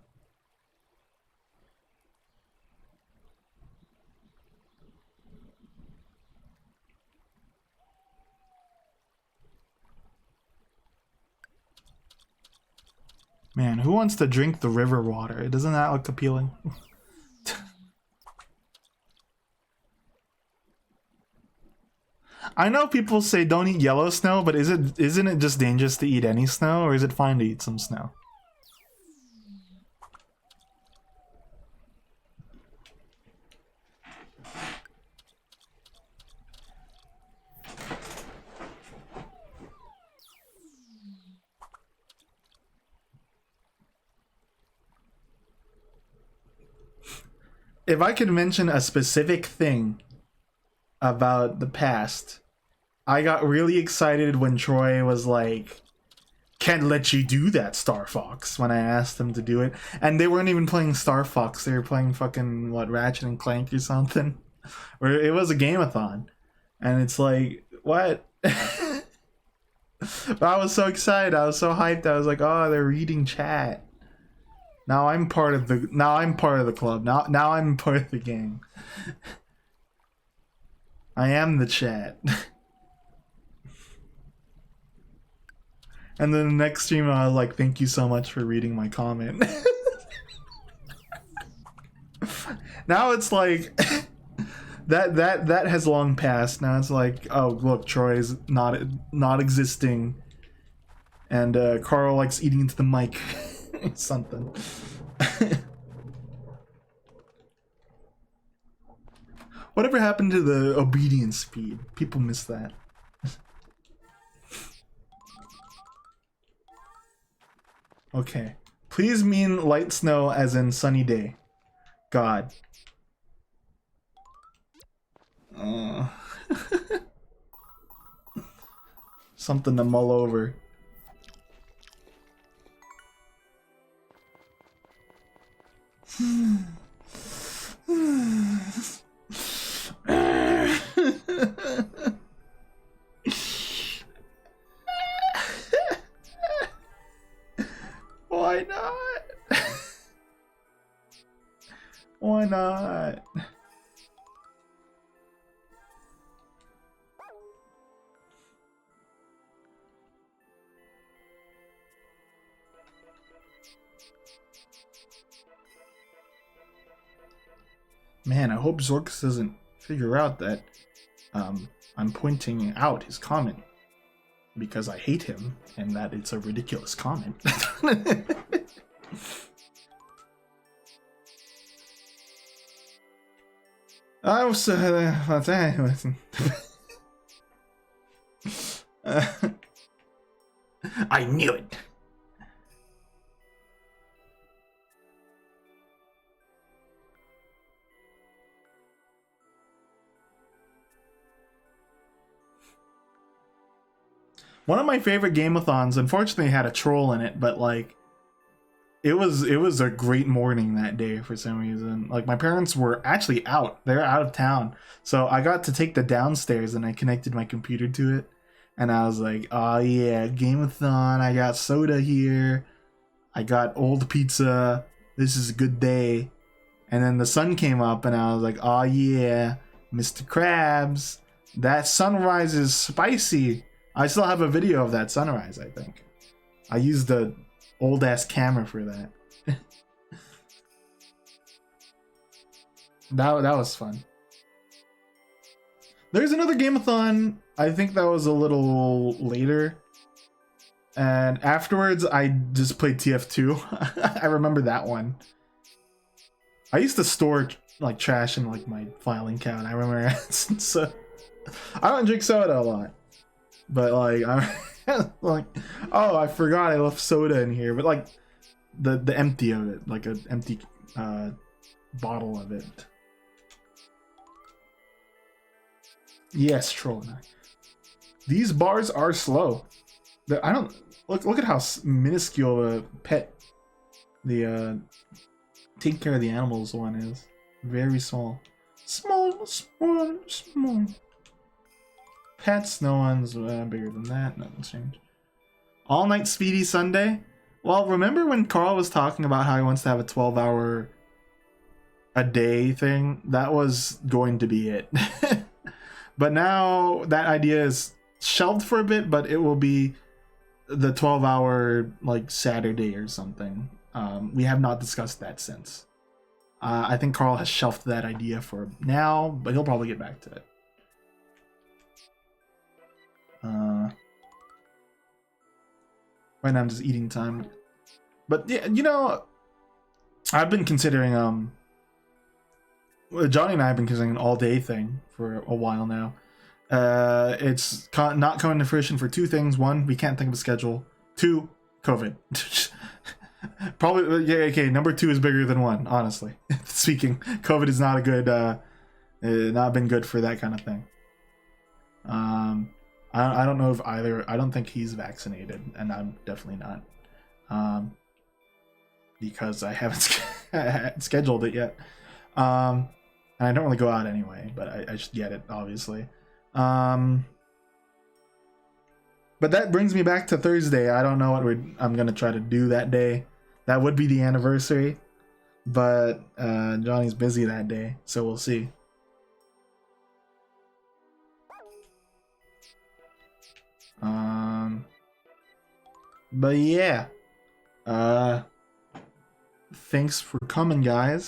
Man, who wants to drink the river water? Doesn't that look appealing? I know people say don't eat yellow snow, but isn't it just dangerous to eat any snow, or is it fine to eat some snow? If I could mention a specific thing about the past, I got really excited when Troy was like, "Can't let you do that, Star Fox," when I asked him to do it. And they weren't even playing Star Fox, they were playing fucking, what, Ratchet and Clank or something? Or it was a Gameathon. And it's like, what? But I was so excited, I was so hyped, I was like, oh, they're reading chat. Now I'm part of the club. Now I'm part of the gang. I am the chat. And then the next stream, I was like, thank you so much for reading my comment. Now it's like that has long passed. Now it's like, oh look, Troy is not existing, and Carl likes eating into the mic. Something. Whatever happened to the obedience speed? People miss that. Okay. Please mean light snow as in sunny day. God. Something to mull over. Why not? Why not? Man, I hope Zorks doesn't figure out that I'm pointing out his comment because I hate him and that it's a ridiculous comment. I was I knew it. One of my favorite game-a-thons, unfortunately, had a troll in it, but like, it was a great morning that day for some reason. Like, my parents were actually out; they're out of town, so I got to take the downstairs and I connected my computer to it, and I was like, "Oh yeah, game-a-thon! I got soda here, I got old pizza. This is a good day." And then the sun came up, and I was like, "Oh yeah, Mr. Krabs, that sunrise is spicy." I still have a video of that sunrise, I think. I used the old ass camera for that. that was fun. There's another game-a-thon, I think that was a little later. And afterwards I just played TF2. I remember that one. I used to store like trash in like my filing cabinet. I remember so I don't drink soda a lot. But like I'm like, oh, I forgot I left soda in here. But like the empty of it, like an empty bottle of it. Yes, troll. These bars are slow. I don't look at how minuscule the pet, the take care of the animals one is. Very small. Small. Pets, no one's bigger than that. Nothing's changed. All night Speedy Sunday. Well, remember when Carl was talking about how he wants to have a 12-hour a day thing? That was going to be it. But now that idea is shelved for a bit, but it will be the 12-hour like Saturday or something. We have not discussed that since. I think Carl has shelved that idea for now, but he'll probably get back to it. Right now I'm just eating time. But yeah, you know, I've been considering Johnny and I have been considering an all-day thing for a while now. It's not coming to fruition for two things. One, we can't think of a schedule. Two, COVID. Probably, yeah, okay, number two is bigger than one, honestly. Speaking, COVID is not a good, not been good for that kind of thing. I don't know if I don't think he's vaccinated, and I'm definitely not. Because I haven't scheduled it yet. And I don't really go out anyway, but I should get it, obviously. But that brings me back to Thursday. I don't know what I'm gonna try to do that day. That would be the anniversary, but Johnny's busy that day, so we'll see. But yeah. Thanks for coming, guys.